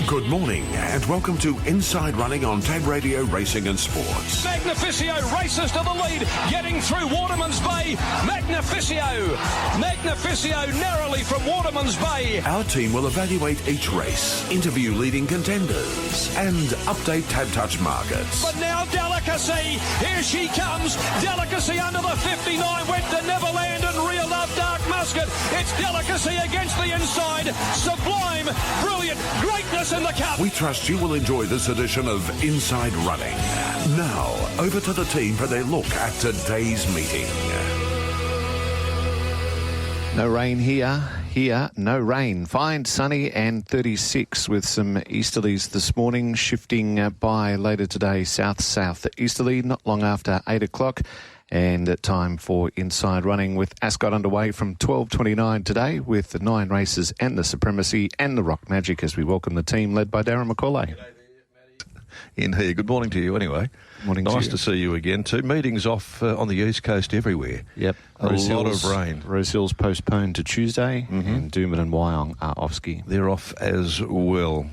Good morning and welcome to Inside Running on Tab Radio Racing and Sports. Magnificio races to the lead, getting through Waterman's Bay. Magnificio narrowly from Waterman's Bay. Our team will evaluate each race, interview leading contenders and update Tab Touch markets. But now Delicacy, here she comes. Delicacy under the 59 went to Neverland and Real Love Dark Musket. It's Delicacy against the inside. Sublime, brilliant, greatness in the cup. We trust you will enjoy this edition of Inside Running. Now, over to the team for their look at today's meeting. No rain here, no rain. Fine, sunny and 36 with some easterlies this morning, shifting by later today south-south-easterly, not long after 8 o'clock. And time for Inside Running with Ascot underway from 12:29 today with the 9 races and the Supremacy and the Rock Magic as we welcome the team led by Darren McAullay. In here. Good morning to you anyway. Morning nice to to see you again too. Meetings off on the East Coast everywhere. Yep. A lot of rain. Rose Hill's postponed to Tuesday and Doomben and Wyong are off ski. They're off as well.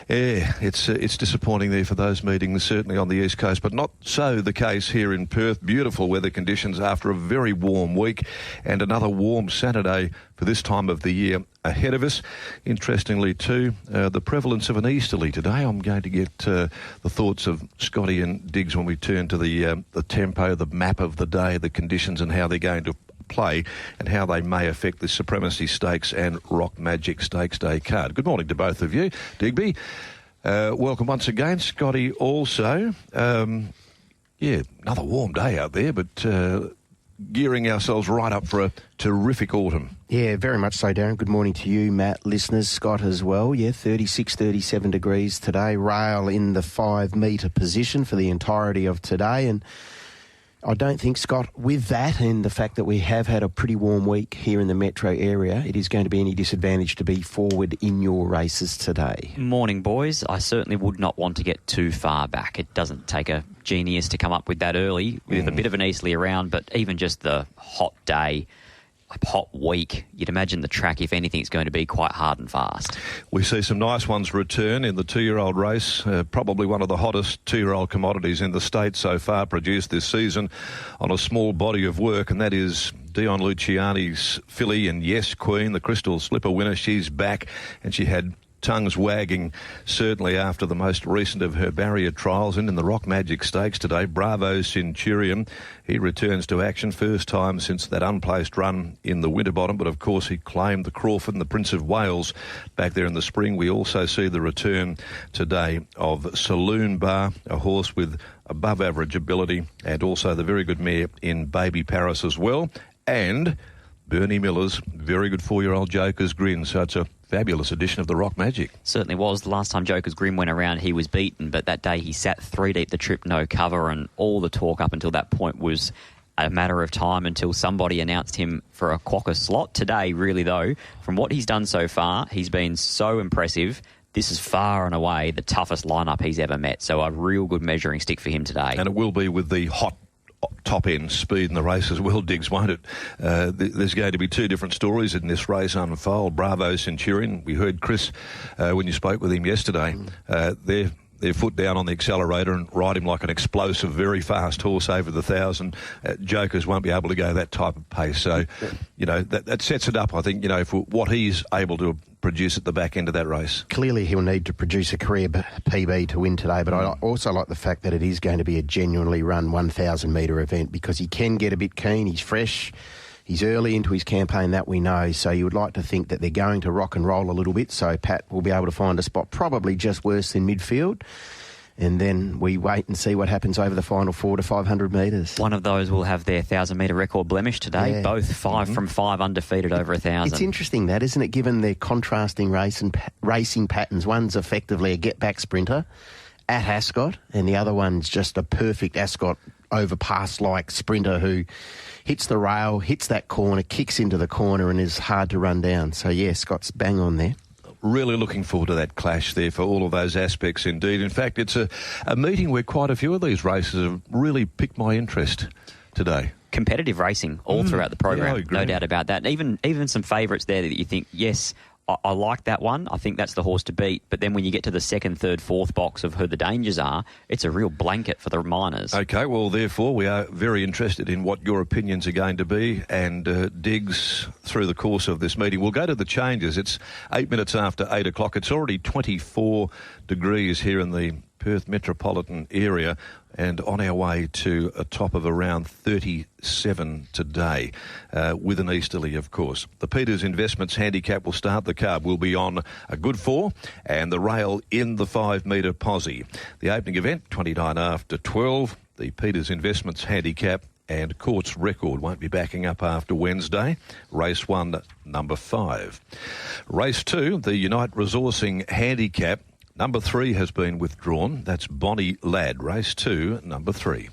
It's disappointing there for those meetings, certainly on the East Coast, but not so the case here in Perth. Beautiful weather conditions after a very warm week and another warm Saturday for this time of the year ahead of us. Interestingly too, the prevalence of an easterly today. I'm going to get the thoughts of Scotty and Diggs when we turn to the tempo, the map of the day, the conditions and how they're going to play and how they may affect the Supremacy Stakes and Rock Magic Stakes Day card. Good morning to both of you. Digby, welcome once again. Scotty also. Another warm day out there, but gearing ourselves right up for a terrific autumn. Yeah, very much so, Darren. Good morning to you, Matt, listeners, Scott as well. Yeah, 36, 37 degrees today. Rail in the 5 metre position for the entirety of today. And I don't think, Scott, with that and the fact that we have had a pretty warm week here in the metro area, it is going to be any disadvantage to be forward in your races today. Morning, boys. I certainly would not want to get too far back. It doesn't take a genius to come up with that early with a bit of an easterly around, but even just the hot day, hot week, you'd imagine the track, if anything, is going to be quite hard and fast. We see some nice ones return in the 2-year-old race, probably one of the hottest 2-year-old commodities in the state so far produced this season on a small body of work, and that is Dion Luciani's filly and Yes Queen, the Crystal Slipper winner. She's back and she had tongues wagging certainly after the most recent of her barrier trials. And in the Rock Magic Stakes today, Bravo Centurion, he returns to action, first time since that unplaced run in the Winterbottom, but of course he claimed the Crawford and the Prince of Wales back there in the spring. We also see the return today of Saloon Bar, a horse with above average ability, and also the very good mare in Baby Paris as well, and Bernie Miller's very good 4-year-old Joker's Grin. So it's a fabulous edition of the Rock Magic. Certainly was. The last time Joker's Grin went around, he was beaten, but that day he sat 3 deep the trip, no cover, and all the talk up until that point was a matter of time until somebody announced him for a quokka slot. Today, really, though, from what he's done so far, he's been so impressive. This is far and away the toughest lineup he's ever met, so a real good measuring stick for him today. And it will be with the hot top-end speed in the race as well, Diggs, won't it? There's going to be 2 different stories in this race unfold. Bravo Centurion, we heard Chris when you spoke with him yesterday, their foot down on the accelerator and ride him like an explosive, very fast horse over the 1,000. Jokers won't be able to go that type of pace. So, that sets it up, I think, for what he's able to produce at the back end of that race. Clearly he'll need to produce a career PB to win today, but I also like the fact that it is going to be a genuinely run 1,000 metre event because he can get a bit keen, he's fresh, he's early into his campaign, that we know, so you would like to think that they're going to rock and roll a little bit, so Pat will be able to find a spot probably just worse than midfield. And then we wait and see what happens over the final 400 to 500 metres. One of those will have their 1,000-metre record blemish today. Yeah. Both 5 from 5 undefeated over 1,000. It's interesting that, isn't it, given their contrasting racing patterns. One's effectively a get-back sprinter at Ascot, and the other one's just a perfect Ascot overpass-like sprinter who hits the rail, hits that corner, kicks into the corner and is hard to run down. So, yeah, Scott's bang on there. Really looking forward to that clash there for all of those aspects indeed. In fact, it's a meeting where quite a few of these races have really piqued my interest today. Competitive racing all throughout the program, no doubt about that. Even some favourites there that you think, yes, I like that one. I think that's the horse to beat. But then when you get to the second, third, fourth box of who the dangers are, it's a real blanket for the minors. OK, well, therefore, we are very interested in what your opinions are going to be, and Diggs, through the course of this meeting. We'll go to the changes. It's 8 minutes after 8 o'clock. It's already 24 degrees here in the Perth metropolitan area, and on our way to a top of around 37 today, with an easterly, of course. The Peters Investments Handicap will start the card. We'll be on a good 4 and the rail in the 5 metre posse. The opening event, 29 after 12. The Peters Investments Handicap and Court's Record won't be backing up after Wednesday. Race 1, number 5. Race 2, the Unite Resourcing Handicap. Number 3 has been withdrawn. That's Bonnie Ladd. Race 2, number 3.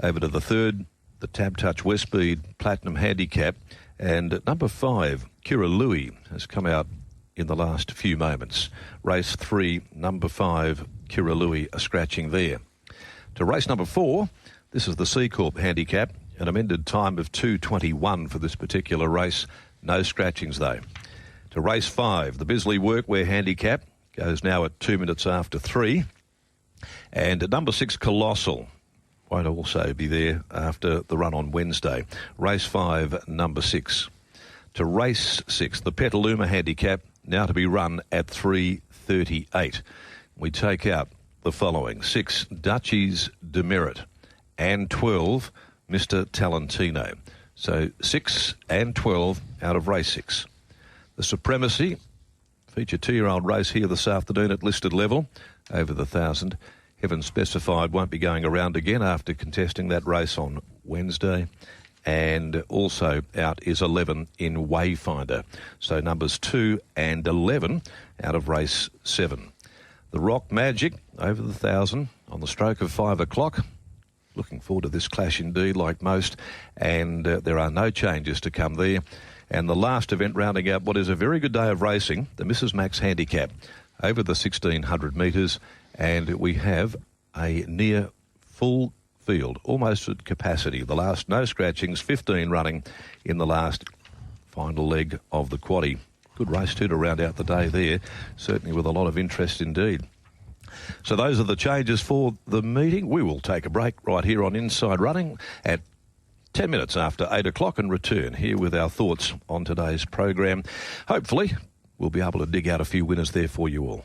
Over to the third, the Tab Touch Westbeed Platinum Handicap. And number 5, Kira Louie, has come out in the last few moments. Race 3, number 5, Kira Louie, a scratching there. To race number 4, this is the C Corp Handicap. An amended time of 2:21 for this particular race. No scratchings, though. To race 5, the Bisley Workwear Handicap. Goes now at 2 minutes after 3. And number 6, Colossal, won't also be there after the run on Wednesday. Race 5, number 6. To race 6, the Petaluma Handicap, now to be run at 3:38. We take out the following: 6, Duchy's Demerit, and 12, Mr. Talentino. So 6 and 12 out of race 6. The Supremacy feature 2-year-old race here this afternoon at listed level, over the 1,000. Heaven Specified won't be going around again after contesting that race on Wednesday. And also out is 11 in Wayfinder. So numbers 2 and 11 out of race 7. The Rock Magic, over the 1,000, on the stroke of 5 o'clock. Looking forward to this clash indeed, like most. And there are no changes to come there. And the last event rounding out what is a very good day of racing, the Mrs. Max Handicap, over the 1,600 metres. And we have a near full field, almost at capacity. The last, no scratchings, 15 running in the last final leg of the quaddie. Good race too to round out the day there, certainly with a lot of interest indeed. So those are the changes for the meeting. We will take a break right here on Inside Running at 10 minutes after 8 o'clock and return here with our thoughts on today's program. Hopefully, we'll be able to dig out a few winners there for you all.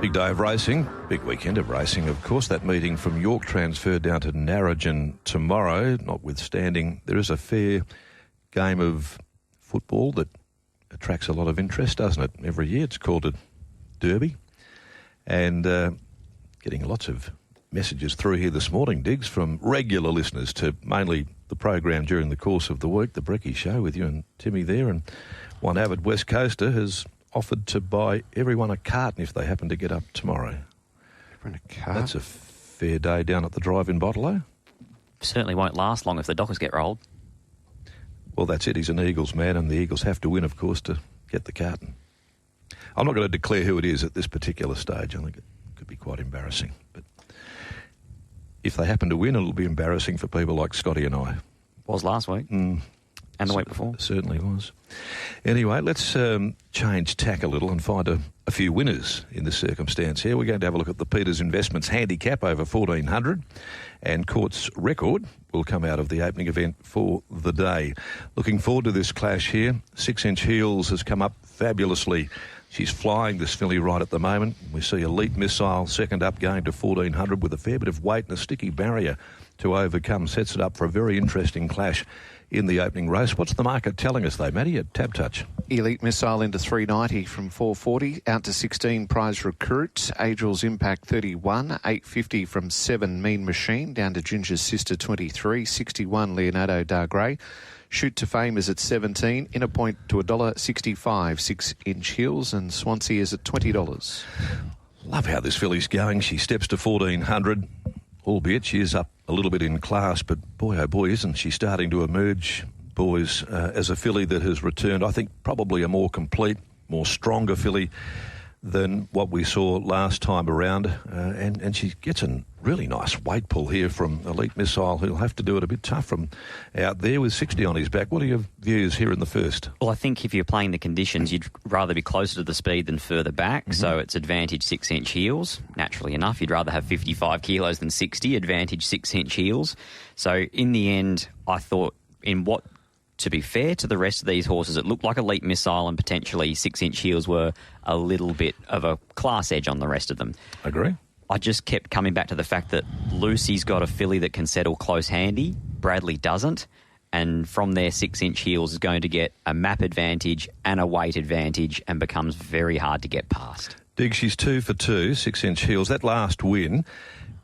Big day of racing, big weekend of racing, of course. That meeting from York transferred down to Narrogin tomorrow, notwithstanding there is a fair game of football that attracts a lot of interest, doesn't it? Every year it's called a derby. And getting lots of messages through here this morning, Diggs, from regular listeners to mainly the program during the course of the week, the Brecky Show with you and Timmy there. And one avid West Coaster has offered to buy everyone a carton if they happen to get up tomorrow. A carton? That's a fair day down at the drive-in Bottle. Certainly won't last long if the Dockers get rolled. Well, that's it. He's an Eagles man, and the Eagles have to win, of course, to get the carton. I'm not going to declare who it is at this particular stage. I think it could be quite embarrassing. But if they happen to win, it'll be embarrassing for people like Scotty and I. Was last week. And the week before. Certainly was. Anyway, let's change tack a little and find a few winners in this circumstance here. We're going to have a look at the Peters Investments Handicap over 1,400, and Court's Record will come out of the opening event for the day. Looking forward to this clash here. 6-inch Heels has come up fabulously. She's flying, this filly, right at the moment. We see Elite Missile second up, going to 1,400 with a fair bit of weight and a sticky barrier to overcome. Sets it up for a very interesting clash in the opening race. What's the market telling us, though, Matty, at Tab Touch? Elite Missile into 390 from 440, out to 16 Prize Recruit, Angel's Impact 31, 850 from 7 Mean Machine, down to Ginger's Sister 23, 61 Leonardo Dargray. Shoot to Fame is at 17, Inner Point to $1.65, 6-inch Heels, and Swansea is at $20. Love how this filly's going. She steps to 1,400. Albeit she is up a little bit in class, but boy, oh boy, isn't she starting to emerge boys, as a filly that has returned, I think probably a more complete, more stronger filly than what we saw last time around. And she gets a really nice weight pull here from Elite Missile, who'll have to do it a bit tough from out there with 60 on his back. What are your views here in the first? Well, I think if you're playing the conditions, you'd rather be closer to the speed than further back. So it's advantage 6-inch heels. Naturally enough, you'd rather have 55 kilos than 60, advantage 6-inch heels. So in the end, I thought to be fair to the rest of these horses, it looked like Elite Missile and potentially 6-inch heels were a little bit of a class edge on the rest of them. Agree. I just kept coming back to the fact that Lucy's got a filly that can settle close handy. Bradley doesn't. And from there, 6-inch heels is going to get a map advantage and a weight advantage and becomes very hard to get past. Dig, she's 2 for 2, 6-inch heels. That last win,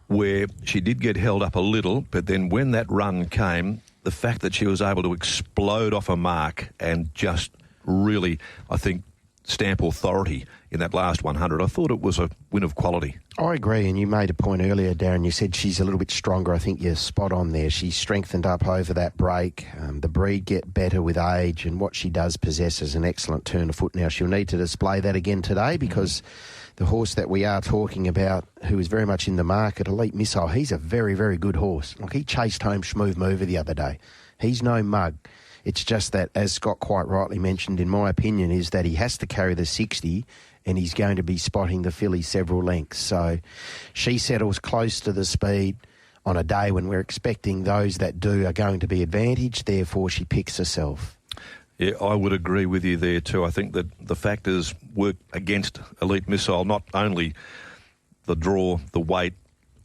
where she did get held up a little, but then when that run came, the fact that she was able to explode off a mark and just really, I think, stamp authority in that last 100, I thought it was a win of quality. I agree, and you made a point earlier, Darren. You said she's a little bit stronger. I think you're spot on there. She's strengthened up over that break. The breed get better with age, and what she does possess is an excellent turn of foot. Now, she'll need to display that again today because the horse that we are talking about, who is very much in the market, Elite Missile, he's a very, very good horse. Like, he chased home Schmoove Mover the other day. He's no mug. It's just that, as Scott quite rightly mentioned, in my opinion, is that he has to carry the 60 and he's going to be spotting the filly several lengths. So she settles close to the speed on a day when we're expecting those that do are going to be advantaged. Therefore, she picks herself. Yeah, I would agree with you there too. I think that the factors work against Elite Missile, not only the draw, the weight,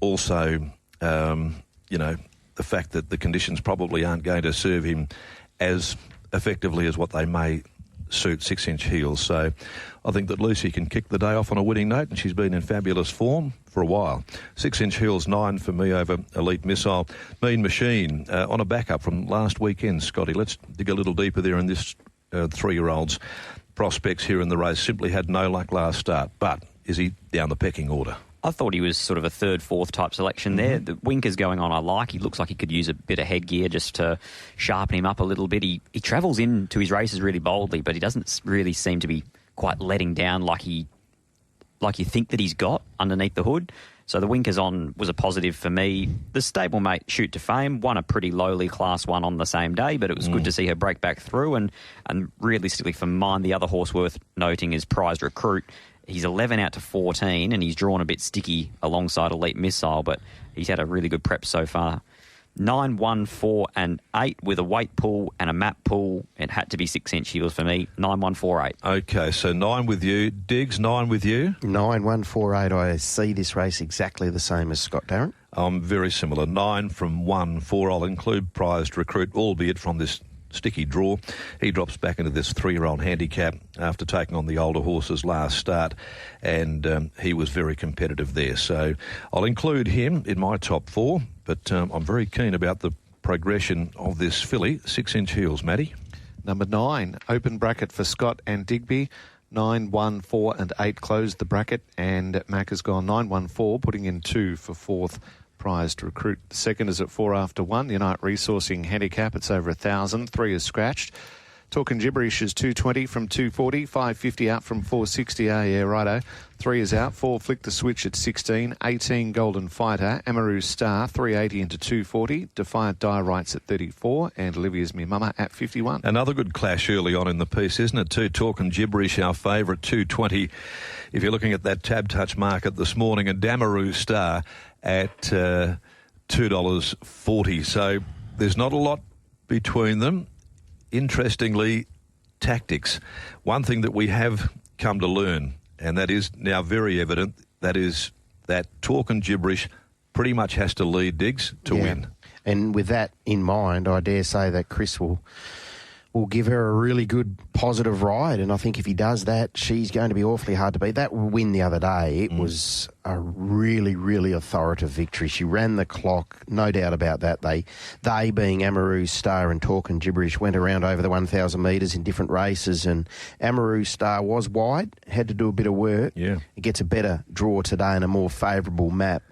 also, the fact that the conditions probably aren't going to serve him as effectively as what they may suit 6-inch heels. So I think that Lucy can kick the day off on a winning note, and she's been in fabulous form for a while. 6-inch heels, 9 for me over Elite Missile. Mean Machine on a backup from last weekend, Scotty. Let's dig a little deeper there in this 3-year-old's prospects here in the race. Simply had no luck last start, but is he down the pecking order? I thought he was sort of a 3rd, 4th type selection there. The winkers going on I like. He looks like he could use a bit of headgear just to sharpen him up a little bit. He travels into his races really boldly, but he doesn't really seem to be quite letting down like you think that he's got underneath the hood. So the winkers on was a positive for me. The stablemate Shoot to Fame won a pretty lowly Class 1 on the same day, but it was good to see her break back through. And realistically, for mine, the other horse worth noting is Prized Recruit. He's 11 out to 14, and he's drawn a bit sticky alongside Elite Missile, but he's had a really good prep so far. 9, 1, 4, and 8 with a weight pull and a map pull. It had to be 6-inch heels for me. 9, 1, 4, 8. Okay, so 9 with you. Diggs, 9 with you? 9, 1, 4, 8. I see this race exactly the same as Scott, Darren. I'm very similar. 9 from 1, 4. I'll include Prized Recruit, albeit from this sticky draw. He drops back into this 3-year-old handicap after taking on the older horses last start, and he was very competitive there. So I'll include him in my top 4, but I'm very keen about the progression of this filly. 6-inch heels, Matty. Number 9, open bracket for Scott and Digby. 9, 1, 4 and 8 closed the bracket, and Mac has gone 9, 1, 4, putting in 2 for 4th. Prized Recruit. The second is at 4 after 1. Unite Resourcing handicap, it's over 1,000. 3 is scratched. Talking Gibberish is 220 from 240. 550 out from 460. Yeah, righto. 3 is out. 4 Flick the Switch at 16. 18 Golden Fighter. Amaroo Star 380 into 240. Defiant Diorites at 34. And Olivia's Me Mama at 51. Another good clash early on in the piece, isn't it? 2 Talking Gibberish, our favourite, 220. If you're looking at that tab touch market this morning, and Damaroo Star at $2.40. So there's not a lot between them. Interestingly, tactics. One thing that we have come to learn, and that is now very evident, that is that Talk and Gibberish pretty much has to lead Diggs to win. And with that in mind, I dare say that Chris will give her a really good positive ride, and I think if he does that, she's going to be awfully hard to beat. That win the other day, it was a really, really authoritative victory. She ran the clock, no doubt about that. They being Amaroo Star and Talk and Gibberish, went around over the 1,000 metres in different races, and Amaroo Star was wide, had to do a bit of work. Yeah. It gets a better draw today and a more favourable map.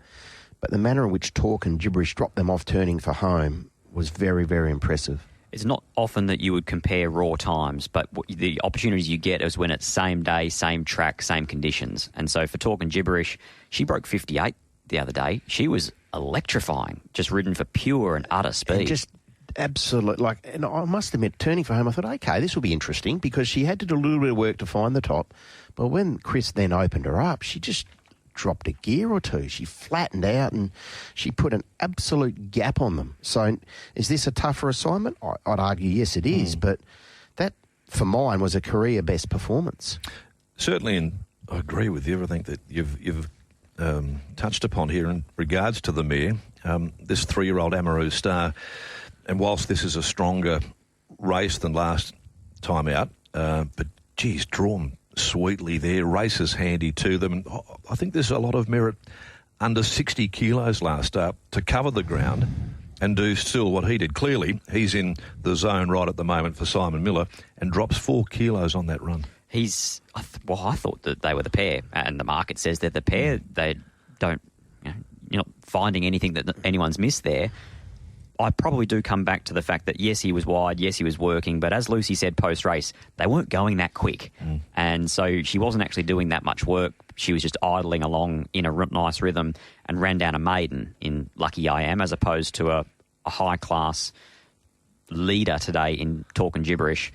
But the manner in which Talk and Gibberish dropped them off turning for home was very, very impressive. it's not often that you would compare raw times, but the opportunities you get is when it's same day, same track, same conditions. And so for Talking Gibberish, she broke 58 the other day. She was electrifying, just ridden for pure and utter speed. And just absolute, and I must admit, turning for home, I thought, okay, this will be interesting, because she had to do a little bit of work to find the top. But when Chris then opened her up, she just dropped a gear or two. She flattened out and she put an absolute gap on them. So is this a tougher assignment? I'd argue yes, it is. But that, for mine, was a career best performance. Certainly, and I agree with everything that you've touched upon here in regards to the mare. This 3-year-old Amaroo Star, and whilst this is a stronger race than last time out, but geez, drawn sweetly there, races handy to them. I think there's a lot of merit under 60 kilos last start to cover the ground and do still what he did. Clearly, he's in the zone right at the moment for Simon Miller and drops 4 kilos on that run. I thought that they were the pair, and the market says they're the pair. They don't, you're not finding anything that anyone's missed there. I probably do come back to the fact that, yes, he was wide, yes, he was working, but as Lucy said post-race, they weren't going that quick. And so she wasn't actually doing that much work. She was just idling along in a nice rhythm and ran down a maiden in Lucky I Am, as opposed to a high-class leader today in Talking Gibberish.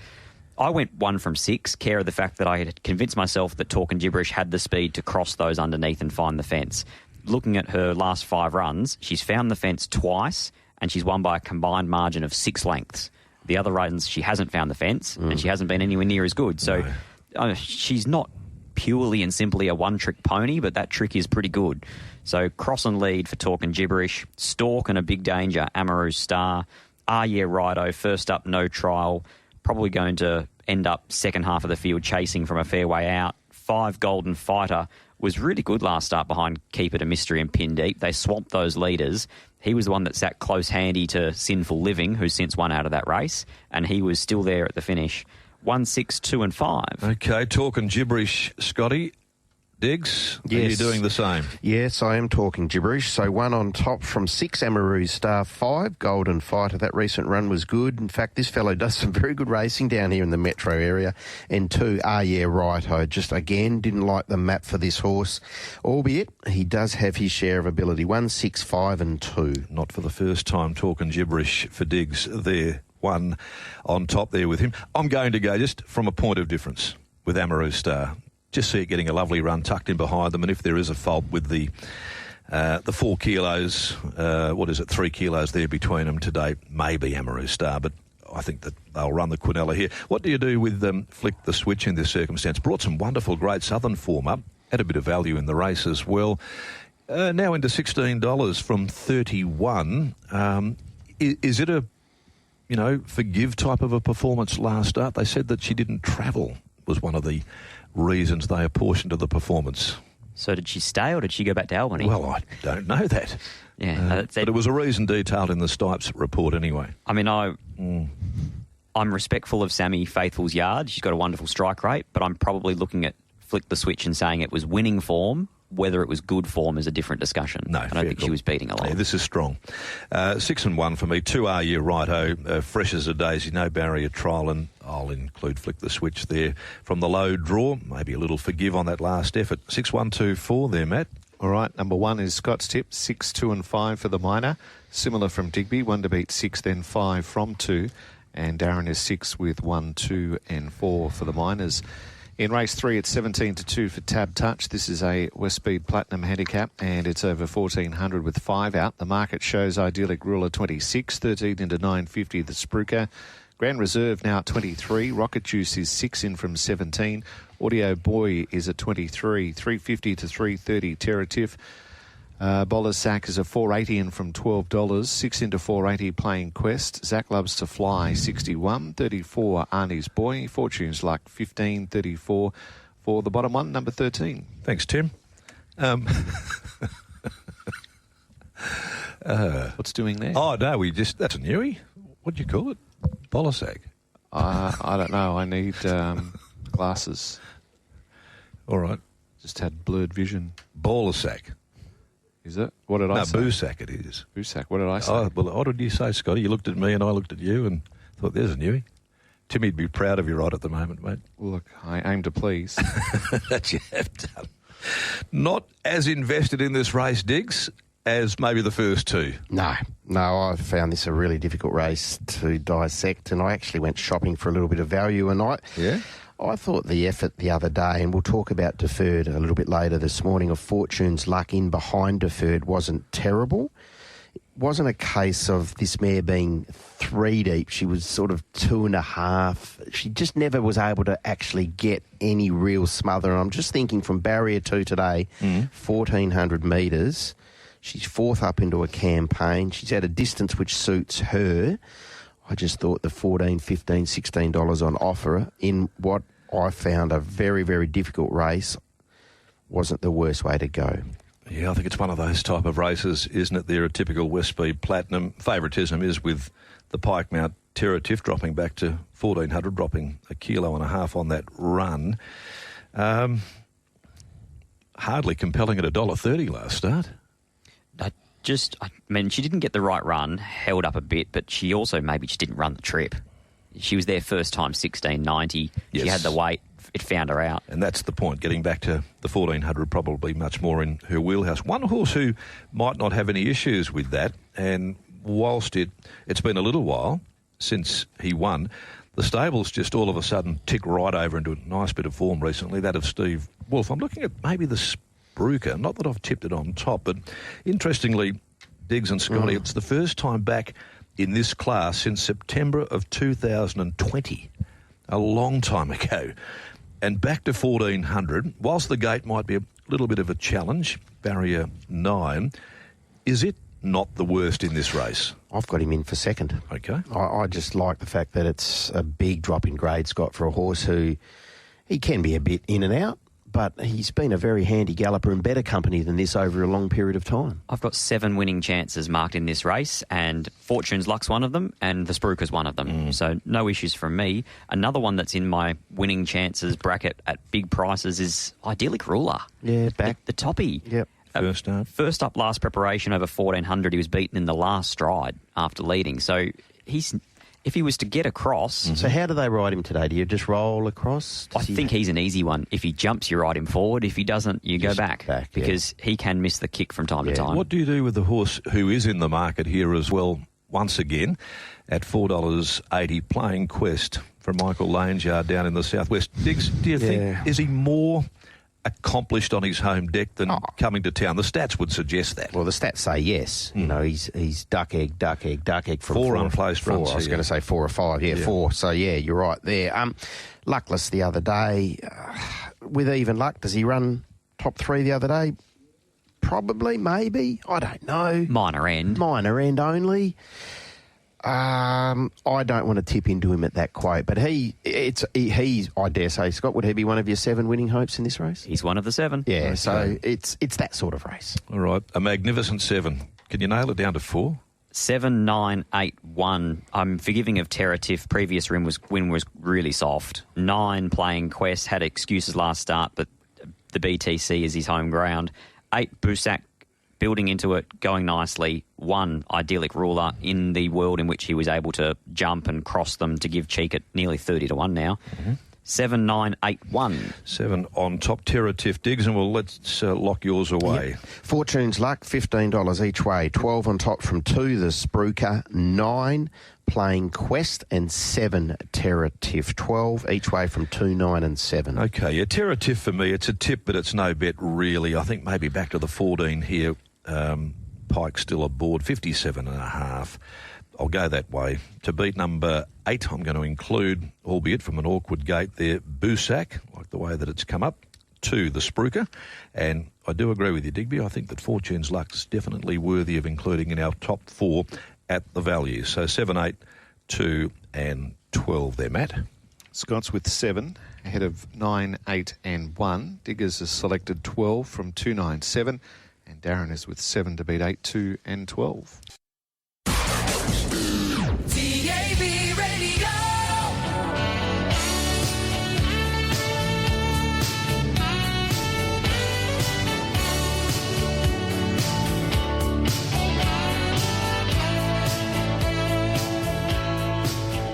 I went 1 from 6, care of the fact that I had convinced myself that Talking Gibberish had the speed to cross those underneath and find the fence. Looking at her last 5 runs, she's found the fence twice, and she's won by a combined margin of 6 lengths. The other runs, she hasn't found the fence, and she hasn't been anywhere near as good. So she's not purely and simply a one-trick pony, but that trick is pretty good. So cross and lead for Talking Gibberish. Stork and a big danger, Amaroo Star. Righto, first up, no trial. Probably going to end up second half of the field chasing from a fair way out. 5 Golden Fighter was really good last start behind Keep It a Mystery and Pin Deep. They swamped those leaders. He was the one that sat close handy to Sinful Living, who's since won out of that race, and he was still there at the finish. 1, 6, 2 and 5. Okay, Talking Gibberish, Scotty. Diggs, yes. Are you doing the same? Yes, I am Talking Gibberish. So 1 on top from 6 Amaroo Star, 5 Golden Fighter. That recent run was good. In fact, this fellow does some very good racing down here in the metro area. And 2 Righto. Just again didn't like the map for this horse, albeit he does have his share of ability. 1, 6, 5 and 2. Not for the first time Talking Gibberish for Diggs there. 1 on top there with him. I'm going to go just from a point of difference with Amaroo Star. Just see it getting a lovely run tucked in behind them, and if there is a fault with the 4 kilos, 3 kilos there between them today, maybe Amaroo Star, but I think that they'll run the Quinella here. What do you do with Flick the Switch in this circumstance? Brought some wonderful Great Southern form up, had a bit of value in the race as well. Now into $16 from 31. Is it a, forgive type of a performance last start? They said that she didn't travel was one of the reasons they apportioned to the performance. So did she stay or did she go back to Albany? Well, I don't know that. Yeah, but it was a reason detailed in the Stipes report anyway. I mean, I'm respectful of Sammy Faithful's yard. She's got a wonderful strike rate, but I'm probably looking at Flick the Switch and saying it was winning form. Whether it was good form is a different discussion. No, I don't think she was beating along. Yeah, this is strong. 6 and 1 for me. 2 Righto, fresh as a daisy, no barrier trial, and I'll include Flick the Switch there from the low draw. Maybe a little forgive on that last effort. 6, 1, 2, 4 there, Matt. All right, number 1 is Scott's tip, 6, 2 and 5 for the minor. Similar from Digby, 1 to beat 6, then 5 from 2. And Darren is 6 with 1, 2 and 4 for the minors. In race 3, it's 17-2 for Tab Touch. This is a West Speed Platinum handicap, and it's over 1,400 with 5 out. The market shows Idyllic Ruler 26, 13 into 950, the Spruker. Grand Reserve now at 23. Rocket Juice is 6 in from 17. Audio Boy is at 23, 350 to 330, Terratif. Bowler's Sack is a 480 in from $12, 6 into 480 playing Quest. Zach Loves to Fly 61, 34 Arnie's Boy, Fortune's Luck 15, 34 for the bottom one, number 13. Thanks, Tim. What's doing there? Oh no, that's a newie. What do you call it? Bowler Sack. I don't know. I need glasses. All right. Just had blurred vision. Bowler Sack. Is it? What did I say? No, Boo Sack it is. Boo Sack. What did I say? Oh, well, what did you say, Scotty? You looked at me and I looked at you, and Thought, there's a newie. Timmy'd be proud of you right at the moment, mate. Look, I aim to please. That you have done. Not as invested in this race, Diggs, as maybe the first two. No, I found this a really difficult race to dissect, and I actually went shopping for a little bit of value, and I thought the effort the other day, and we'll talk about Deferred a little bit later this morning, of Fortune's Luck in behind Deferred wasn't terrible. It wasn't a case of this mare being 3 deep. She was sort of 2.5. She just never was able to actually get any real smother. And I'm just thinking from barrier 2 today, 1,400 metres, she's fourth up into a campaign. She's at a distance which suits her. I just thought the $14, $15, $16 on offer in what I found a very, very difficult race wasn't the worst way to go. Yeah, I think it's one of those type of races, isn't it? They're a typical West Speed Platinum. Favouritism is with the Pike Mount Terra Tiff dropping back to 1,400, dropping 1.5 kilos on that run. Hardly compelling at $1.30 last start. I mean, she didn't get the right run, held up a bit, but she also maybe just didn't run the trip. She was there first time, 16.90. Yes. She had the weight. It found her out. And that's the point, getting back to the 1,400, probably much more in her wheelhouse. One horse who might not have any issues with that, and whilst it's been a little while since he won, the stables just all of a sudden tick right over into a nice bit of form recently, that of Steve Wolf. I'm looking at maybe the Spruker, not that I've tipped it on top, but interestingly, Diggs and Scotty, it's the first time back in this class since September of 2020, a long time ago. And back to 1,400, whilst the gate might be a little bit of a challenge, barrier 9, is it not the worst in this race? I've got him in for second. Okay. I just like the fact that it's a big drop in grade, Scott, for a horse who he can be a bit in and out, but he's been a very handy galloper in better company than this over a long period of time. I've got 7 winning chances marked in this race, and Fortune's Luck's one of them, and the Spruker's one of them. So no issues from me. Another one that's in my winning chances bracket at big prices is Idyllic Ruler. Yeah, back. The toppy. Yep. First up. Last preparation over 1,400. He was beaten in the last stride after leading. So if he was to get across... So how do they ride him today? Do you just roll across? I think he's an easy one. If he jumps, you ride him forward. If he doesn't, you go back because he can miss the kick from time to time. What do you do with the horse who is in the market here as well, once again, at $4.80, Playing Quest from Michael Lane's yard down in the southwest? Diggs, do you think, is he more accomplished on his home deck than coming to town? The stats would suggest that. Well, the stats say yes. You know, he's duck egg from 4 unplaced runs. I was going to say 4 or 5. 4. So, yeah, you're right there. Luckless the other day. With even luck, does he run top 3 the other day? Probably, maybe. I don't know. Minor end only. I don't want to tip into him at that quote, but he's, I dare say, Scott, would he be one of your 7 winning hopes in this race? He's one of the 7. Yeah, okay. So it's that sort of race. All right, a magnificent 7. Can you nail it down to 4? 7, 9, 8, 1. I'm forgiving of Terra Tiff. Previous win was really soft. 9, Playing Quest, had excuses last start, but the BTC is his home ground. 8, Busak, building into it, going nicely. 1, Idyllic Ruler, in the world in which he was able to jump and cross them to give cheek at nearly 30-1 now. 7, 9, 8, 1. 7 on top, Terra Tiff. Diggs, and let's lock yours away. Yep. Fortune's Luck, $15 each way. 12 on top from 2, the Spruker. 9, Playing Quest, and 7, Terra Tiff. 12 each way from 2, 9 and 7. Okay, yeah, Terra Tiff for me, it's a tip, but it's no bet really. I think maybe back to the 14 here. Pike's still aboard, 57.5. I'll go that way. To beat number 8, I'm going to include, albeit from an awkward gate there, Busak, like the way that it's come up. 2, the Spruker. And I do agree with you, Digby. I think that Fortune's Luck's definitely worthy of including in our top 4 at the value. So 7, 8, 2 and 12 there, Matt. Scott's with 7, ahead of 9, 8 and 1. Diggers has selected 12 from 2, 9, 7. And Darren is with 7 to beat 8, 2 and 12.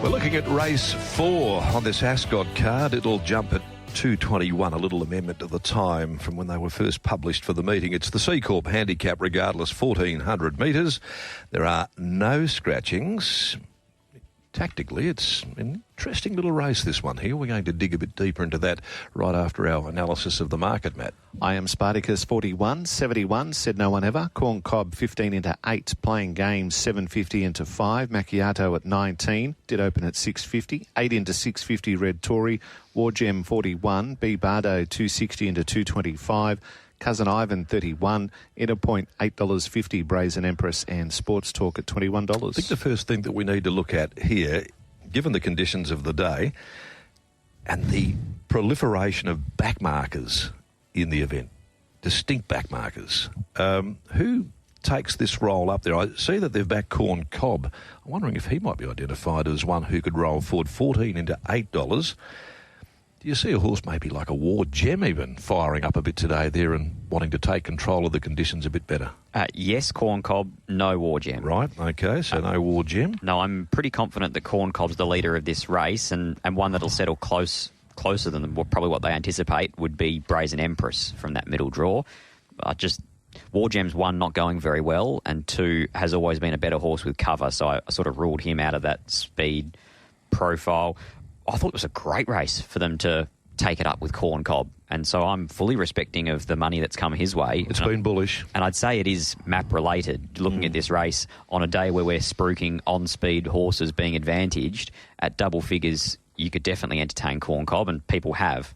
We're looking at race 4 on this Ascot card. It'll jump at 2:21, a little amendment to the time from when they were first published for the meeting. It's the C Corp handicap regardless, 1,400 metres. There are no scratchings. Tactically, it's an interesting little race, this one here. We're going to dig a bit deeper into that right after our analysis of the market, Matt. I am Spartacus 41, 71, said no one ever. Corn Cob 15 into 8, playing games 750 into 5. Macchiato at 19, did open at 650. 8 into 650, Red Tory. War Gem 41, B Bardo 260 into 225. Cousin Ivan 31, Interpoint $8.50, Brazen Empress, and Sports Talk at $21. I think the first thing that we need to look at here, given the conditions of the day and the proliferation of backmarkers in the event, distinct backmarkers, who takes this roll up there? I see that they've backed Corn Cob. I'm wondering if he might be identified as one who could roll forward 14 into $8. Do you see a horse maybe like a War Gem even firing up a bit today there and wanting to take control of the conditions a bit better? Yes, Corn Cob, no War Gem. Right, okay, so no War Gem. No, I'm pretty confident that Corn Cob's the leader of this race, and one that'll settle closer than probably what they anticipate would be Brazen Empress from that middle draw. War Gem's, 1, not going very well, and 2, has always been a better horse with cover, so I sort of ruled him out of that speed profile. I thought it was a great race for them to take it up with Corn Cob, and so I'm fully respecting of the money that's come his way. It's been bullish. And I'd say it is map-related, looking at this race on a day where we're spruiking on-speed horses being advantaged. At double figures, you could definitely entertain Corn Cob, and people have.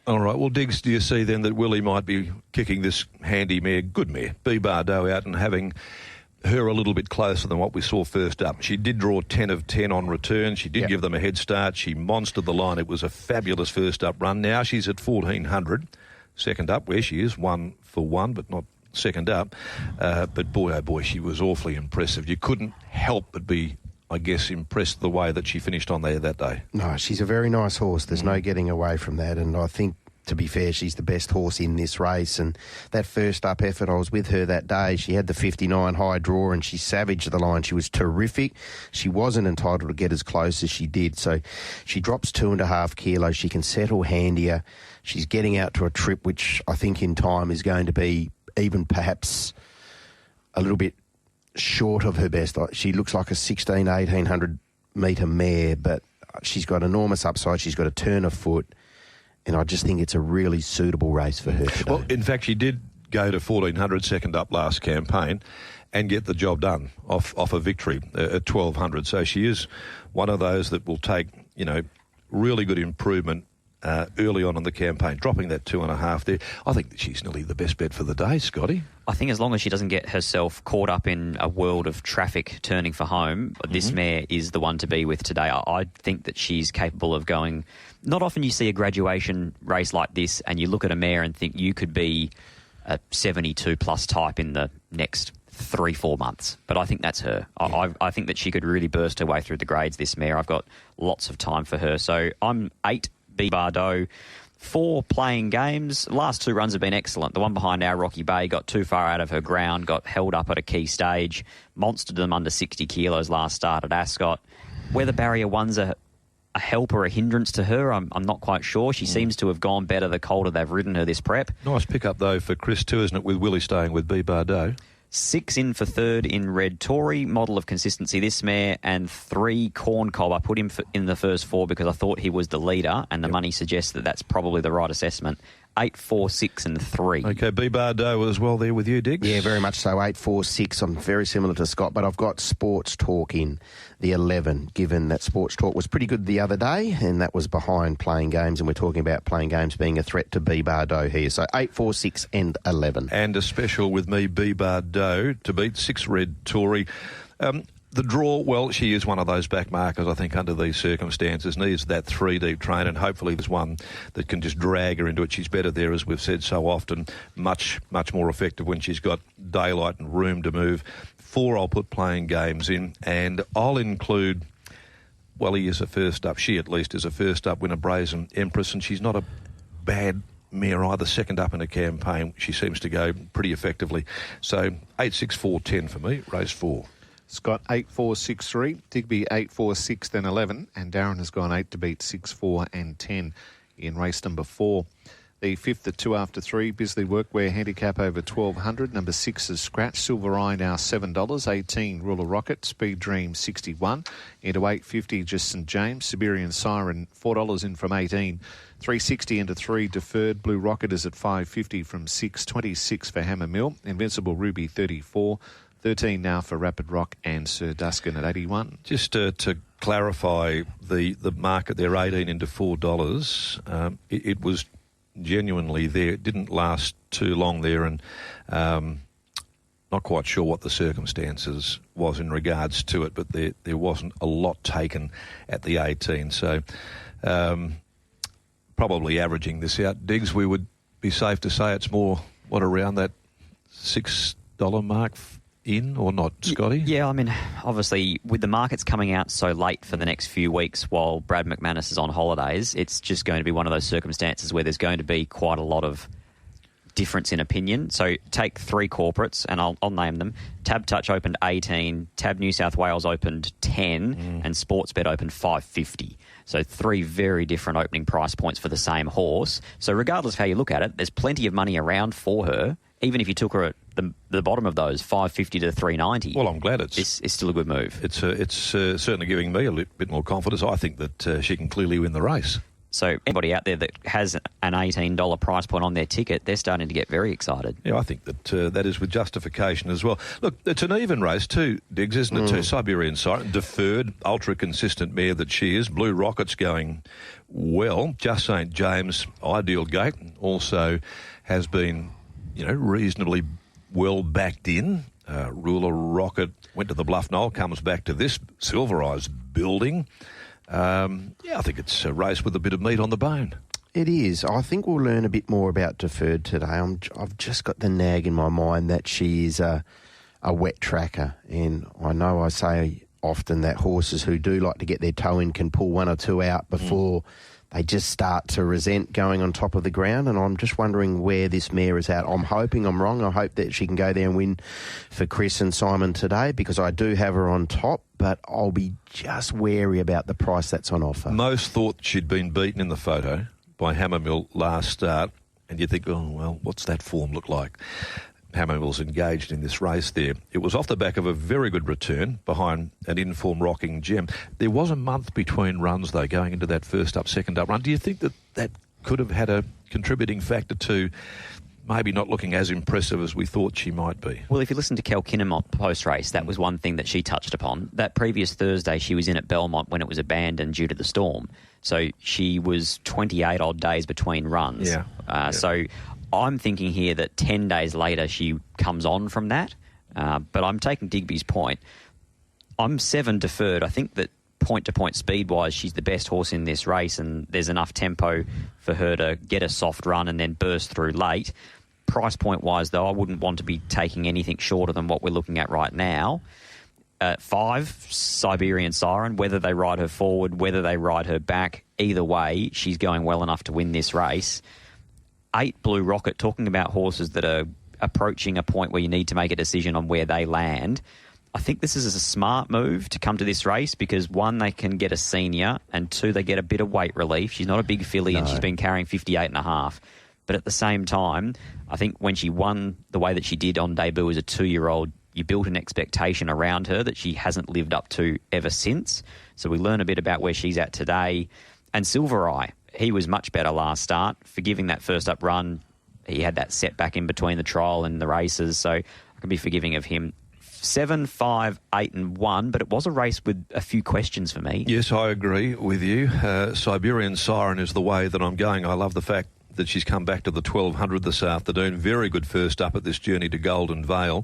All right, well, Diggs, do you see then that Willie might be kicking this handy mare, good mare, B Bardo, out and having her a little bit closer than what we saw first up? She did draw 10 of 10 on return. She did give them a head start. She monstered the line. It was a fabulous first up run. Now she's at 1,400. Second up, where she is, 1 for 1, but not second up. But boy, oh boy, she was awfully impressive. You couldn't help but be, I guess, impressed the way that she finished on there that day. No, she's a very nice horse. There's no getting away from that. And I think, to be fair, she's the best horse in this race. And that first up effort, I was with her that day. She had the 59 high draw and she savaged the line. She was terrific. She wasn't entitled to get as close as she did. So she drops 2.5 kilos. She can settle handier. She's getting out to a trip which I think in time is going to be even perhaps a little bit short of her best. She looks like a 1,800 metre mare, but she's got enormous upside. She's got a turn of foot. And I just think it's a really suitable race for her today. Well, in fact, she did go to 1,400 second up last campaign and get the job done off a victory at 1,200. So she is one of those that will take, really good improvement early on in the campaign, dropping that 2.5 there. I think that she's nearly the best bet for the day, Scotty. I think as long as she doesn't get herself caught up in a world of traffic turning for home, this mare is the one to be with today. I think that she's capable of going. Not often you see a graduation race like this and you look at a mare and think you could be a 72-plus type in the next 3-4 months. But I think that's her. Yeah. I think that she could really burst her way through the grades, this mare. I've got lots of time for her. So I'm 8, B Bardo. 4 playing games. Last 2 runs have been excellent. The one behind our Rocky Bay got too far out of her ground, got held up at a key stage, monstered them under 60 kilos last start at Ascot. Whether barrier 1's a help or a hindrance to her, I'm not quite sure. She seems to have gone better the colder they've ridden her this prep. Nice pick-up, though, for Chris, too, isn't it, with Willie staying with B Bardo? 6 in for third in Red Tory, model of consistency this mare, and 3 Corn Cob. I put him in the first 4 because I thought he was the leader, and the money suggests that that's probably the right assessment. 8, 4, 6 and 3. Okay, B Bardo as well there with you, Diggs? Yeah, very much so. 8, 4, 6. I'm very similar to Scott, but I've got Sports Talk in the 11, given that Sports Talk was pretty good the other day, and that was behind Playing Games, and we're talking about Playing Games being a threat to B Bardo here. So 8, 4, 6 and 11. And a special with me, B Bardo, to beat 6 Red Tory. The draw, well, she is one of those back markers, I think, under these circumstances. Needs that 3-deep train, and hopefully there's one that can just drag her into it. She's better there, as we've said so often. Much, much more effective when she's got daylight and room to move. 4, I'll put Playing Games in, and I'll include, well, he is a first up. She, at least, is a first up winner, Brazen Empress, and she's not a bad mare either. Second up in a campaign, she seems to go pretty effectively. So 8, 6, 4, 10 for me, race 4. Scott 8-4-6-3, Digby 8-4-6, then 11, and Darren has gone 8 to beat 6-4 and 10 in race number 4. The 5th at 2 after 3, Bisley Workwear handicap over 1,200. Number 6 is Scratch. Silver Eye now $7. 18, Ruler Rocket. Speed Dream 61. Into 8.50, just St James. Siberian Siren $4 in from 18. 360 into 3, Deferred. Blue Rocket is at 5.50 from 6. 26 for Hammer Mill. Invincible Ruby 34. 13 now for Rapid Rock and Sir Duskin at 81. Just to clarify the market there, 18 into $4. It was genuinely there. It didn't last too long there, and not quite sure what the circumstances was in regards to it, but there wasn't a lot taken at the 18. So probably averaging this out, Diggs, we would be safe to say it's more, around that $6 mark in or not, Scotty? Yeah, I mean, obviously, with the markets coming out so late for the next few weeks while Brad McManus is on holidays, it's just going to be one of those circumstances where there's going to be quite a lot of difference in opinion. So take 3 corporates, and I'll name them. Tab Touch opened 18, Tab New South Wales opened 10, and Sportsbet opened 5.50. So 3 very different opening price points for the same horse. So regardless of how you look at it, there's plenty of money around for her. Even if you took her at the bottom of those, 5.50 to 3.90. Well, I'm glad it's still a good move. It's certainly giving me a little bit more confidence. I think that she can clearly win the race. So anybody out there that has an $18 price point on their ticket, they're starting to get very excited. Yeah, I think that that is with justification as well. Look, it's an even race too, Diggs, isn't it? Too Siberian Siren, Deferred, ultra-consistent mare that she is. Blue Rocket's going well. Just St James, Ideal Gate, also has been, reasonably well backed in. Ruler Rocket went to the Bluff Knoll, comes back to this. Silver Eye's building. I think it's a race with a bit of meat on the bone. It is. I think we'll learn a bit more about Deferred today. I've just got the nag in my mind that she is a wet tracker, and I know I say often that horses who do like to get their toe in can pull 1 or 2 out before they just start to resent going on top of the ground, and I'm just wondering where this mare is at. I'm hoping I'm wrong. I hope that she can go there and win for Chris and Simon today, because I do have her on top, but I'll be just wary about the price that's on offer. Most thought she'd been beaten in the photo by Hammermill last start, and you think, oh, well, what's that form look like? Hammermill's engaged in this race there. It was off the back of a very good return behind an in-form Rocking Gem. There was a month between runs, though, going into that first up, second up run. Do you think that could have had a contributing factor to maybe not looking as impressive as we thought she might be? Well, if you listen to Kel Kinnemont post-race, that was one thing that she touched upon. That previous Thursday, she was in at Belmont when it was abandoned due to the storm. So she was 28-odd days between runs. Yeah. So I'm thinking here that 10 days later she comes on from that. But I'm taking Digby's point. I'm 7 Deferred. I think that point-to-point speed-wise, she's the best horse in this race, and there's enough tempo for her to get a soft run and then burst through late. Price point-wise, though, I wouldn't want to be taking anything shorter than what we're looking at right now. 5, Siberian Siren, whether they ride her forward, whether they ride her back, either way, she's going well enough to win this race. 8, Blue Rocket, talking about horses that are approaching a point where you need to make a decision on where they land. I think this is a smart move to come to this race because, 1, they can get a senior, and 2, they get a bit of weight relief. She's not a big filly, and she's been carrying 58.5. But at the same time, I think when she won the way that she did on debut as a 2-year-old, you built an expectation around her that she hasn't lived up to ever since. So we learn a bit about where she's at today. And Silver Eye, he was much better last start. Forgiving that first up run, he had that setback in between the trial and the races, so I can be forgiving of him. 7, 5, 8 and 1, but it was a race with a few questions for me. Yes, I agree with you. Siberian Siren is the way that I'm going. I love the fact that she's come back to the 1200 this afternoon. Very good first up at this journey to Golden Vale.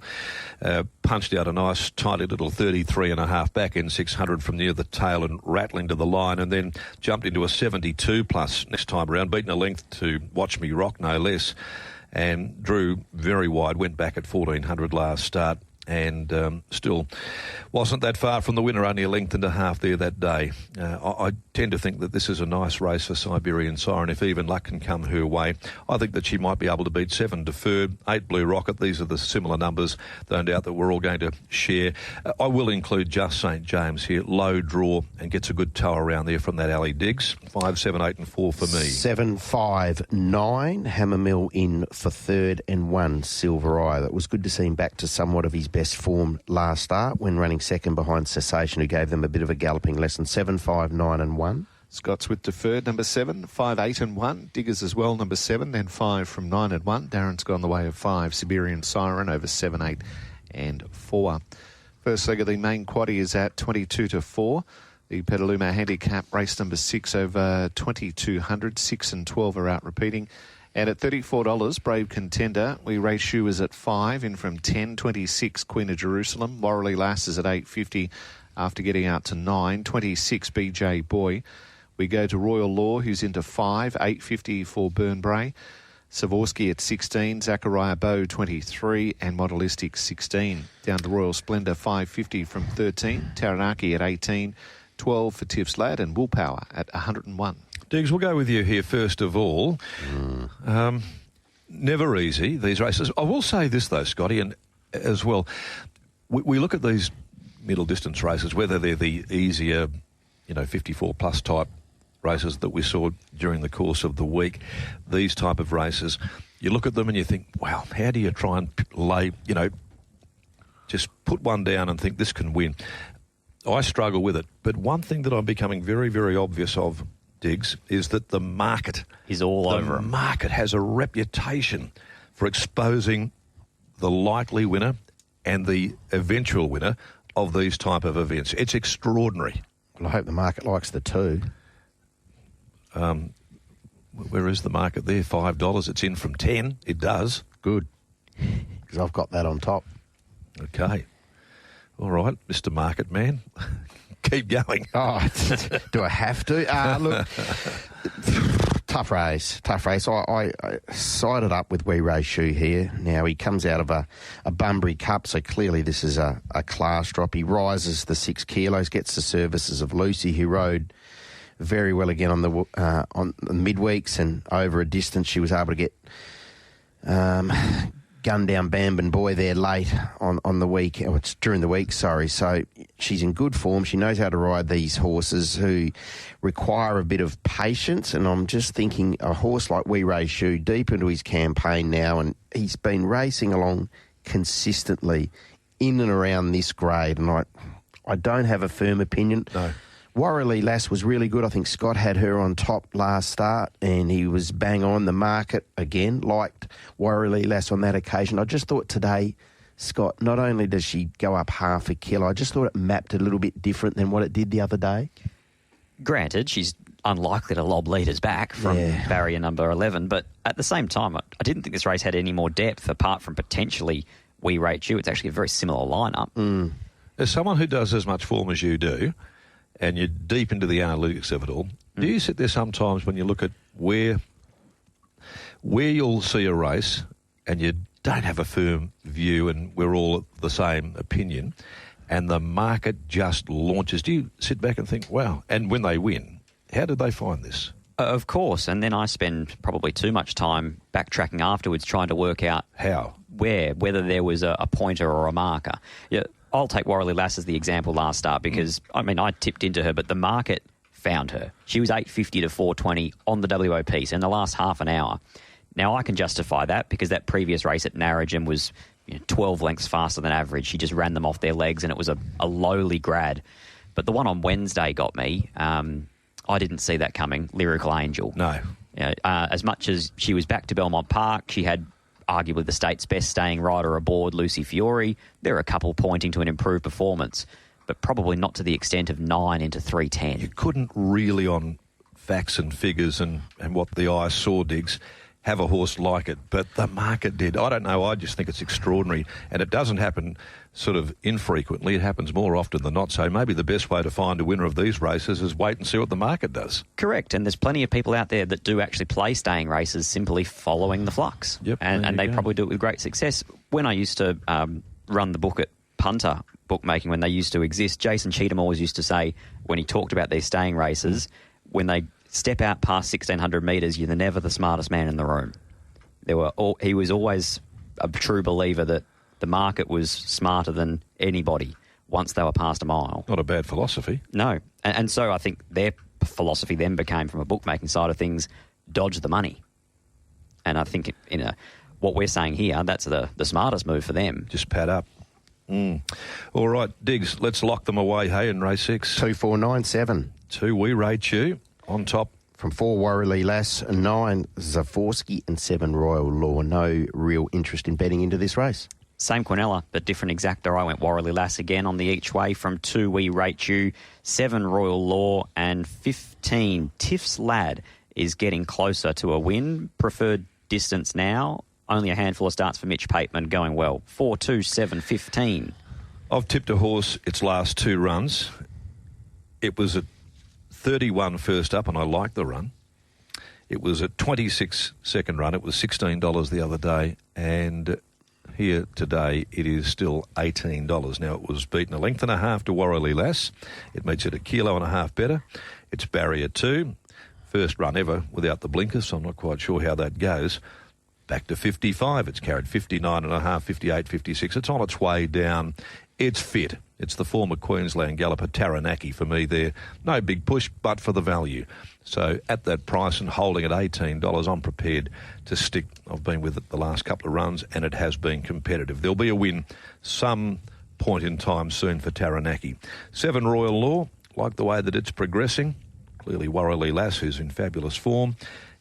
Punched out a nice, tidy little 33.5 back in 600 from near the tail and rattling to the line, and then jumped into a 72 plus next time around, beaten a length to Watch Me Rock, no less, and drew very wide, went back at 1400 last start. and still wasn't that far from the winner, only a length and a half there that day. I tend to think that this is a nice race for Siberian Siren if even luck can come her way. I think that she might be able to beat 7 Deferred, 8 Blue Rocket. These are the similar numbers, no doubt, that we're all going to share. I will include Just St James here, low draw, and gets a good toe around there from that alley. Diggs, 5, 7, 8 and 4 for me. 7, 5, 9, Hammermill in for third, and 1, Silver Eye. That was good to see him back to somewhat of his best form last start when running second behind Cessation, who gave them a bit of a galloping lesson. 7, 5, 9 and 1. Scott's with Deferred, number 7, 5, 8 and 1. Diggers as well, number 7, then 5 from 9 and 1. Darren's gone the way of 5, Siberian Siren over 7, 8 and 4. First leg of the main quaddie is at 22 to 4. The Petaluma Handicap race number 6 over 2,200. 6 and 12 are out repeating. And at $34, Brave Contender, We Race You is at 5, in from 10, 26, Queen of Jerusalem. Warrelly Lass is at $8.50 after getting out to 9, 26, BJ Boy. We go to Royal Law, who's into 5, $8.50 for Burnbrae. Savorsky at 16, Zachariah Bow 23, and Modelistic 16. Down to Royal Splendour, $5.50 from 13, Taranaki at 18, 12 for Tiff's Lad, and Willpower at 101. Diggs, we'll go with you here first of all. Never easy, these races. I will say this, though, Scotty, and as well, we look at these middle distance races, whether they're the easier, 54-plus type races that we saw during the course of the week, these type of races, you look at them and you think, wow, how do you try and lay, just put one down and think this can win? I struggle with it. But one thing that I'm becoming very, very obvious of, Diggs, is that the market is all over. The market has a reputation for exposing the likely winner and the eventual winner of these type of events. It's extraordinary. Well, I hope the market likes the 2. Where is the market there? $5. It's in from 10. It does. Good. Because I've got that on top. Okay. All right, Mr. Market Man. Keep going. Oh, do I have to? Look, tough race. I sided up with We Race You here. Now, he comes out of a Bunbury Cup, so clearly this is a class drop. He rises the 6 kilos, gets the services of Lucy, who rode very well again on the midweeks, and over a distance she was able to get gunned down Bambin Boy there late on the week. Oh, it's during the week, sorry. So she's in good form. She knows how to ride these horses who require a bit of patience, and I'm just thinking a horse like We Race You, deep into his campaign now, and he's been racing along consistently in and around this grade, and I don't have a firm opinion. No. Warrelly Lass was really good. I think Scott had her on top last start, and he was bang on. The market, again, liked Warrelly Lass on that occasion. I just thought today, Scott, not only does she go up half a kilo, I just thought it mapped a little bit different than what it did the other day. Granted, she's unlikely to lob leaders back from barrier number 11, but at the same time, I didn't think this race had any more depth apart from potentially We Rate You. It's actually a very similar lineup. As someone who does as much form as you do, and you're deep into the analytics of it all, do you sit there sometimes when you look at where you'll see a race and you don't have a firm view and we're all the same opinion, and the market just launches? Do you sit back and think, wow, and when they win, how did they find this? Of course, and then I spend probably too much time backtracking afterwards trying to work out how, whether there was a pointer or a marker. Yeah, I'll take Warrelly Lass as the example last start because, I tipped into her, but the market found her. She was $8.50 to $4.20 on the WO piece in the last half an hour. Now, I can justify that because that previous race at Narrogin was 12 lengths faster than average. She just ran them off their legs, and it was a lowly grad. But the one on Wednesday got me. I didn't see that coming. Lyrical Angel. No. As much as she was back to Belmont Park, she had arguably the state's best staying rider aboard, Lucy Fiore. There are a couple pointing to an improved performance, but probably not to the extent of 9 into 3:10. You couldn't really, on facts and figures and what the eye saw, Diggs, have a horse like it, but the market did. I don't know, I just think it's extraordinary, and it doesn't happen sort of infrequently. It happens more often than not, so maybe the best way to find a winner of these races is wait and see what the market does. Correct, and there's plenty of people out there that do actually play staying races simply following the flux. Yep, and they probably do it with great success. When I used to run the book at punter bookmaking when they used to exist. Jason Cheatham always used to say, when he talked about these staying races, when they step out past 1,600 metres, you're never the smartest man in the room. He was always a true believer that the market was smarter than anybody once they were past a mile. Not a bad philosophy. No. And so I think their philosophy then became, from a bookmaking side of things, dodge the money. And I think what we're saying here, that's the smartest move for them. Just pad up. All right, Diggs, let's lock them away, hey, in race 6. 2, 4, 9, 7. 2, We Rate You. On top. From 4, Warrelly Lass, 9, Zavorsky, and 7, Royal Law. No real interest in betting into this race. Same Quinella, but different exactor. I went Warrelly Lass again on the each way. From 2, We Rate You, 7, Royal Law, and 15, Tiff's Lad is getting closer to a win. Preferred distance now. Only a handful of starts for Mitch Pateman going well. 4, 2, 7, 15. I've tipped a horse its last 2 runs. It was at 31 first up, and I liked the run. It was at 26 second run. It was $16 the other day, and here today it is still $18. Now, it was beaten a length and a half to Warrelly Lass. It meets it a kilo and a half better. It's barrier 2. First run ever without the blinkers, so I'm not quite sure how that goes. Back to 55. It's carried 59.5, 58, 56. It's on its way down. It's fit. It's the former Queensland galloper Taranaki for me there. No big push, but for the value. So at that price and holding at $18, I'm prepared to stick. I've been with it the last couple of runs, and it has been competitive. There'll be a win some point in time soon for Taranaki. 7, Royal Law. Like the way that it's progressing. Clearly Warrelly Lass, who's in fabulous form.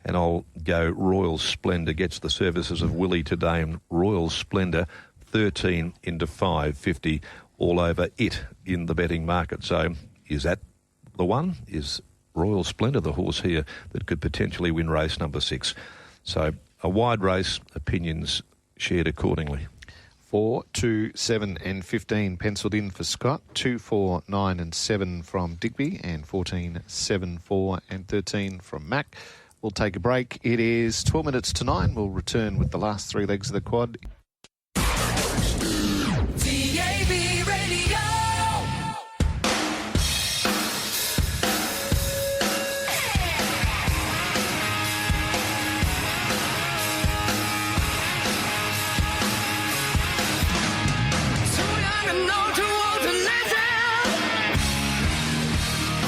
And I'll go Royal Splendour, gets the services of Willie today, and Royal Splendour 13 into 5.50 all over it in the betting market. So is that the one? Is Royal Splendour the horse here that could potentially win race number 6? So a wide race, opinions shared accordingly. 4, 2, 7 and 15 pencilled in for Scott. 2, 4, 9 and 7 from Digby, and 14, 7, 4 and 13 from Mac. We'll take a break. It is 12 minutes to 9. We'll return with the last 3 legs of the quad. DAB Radio.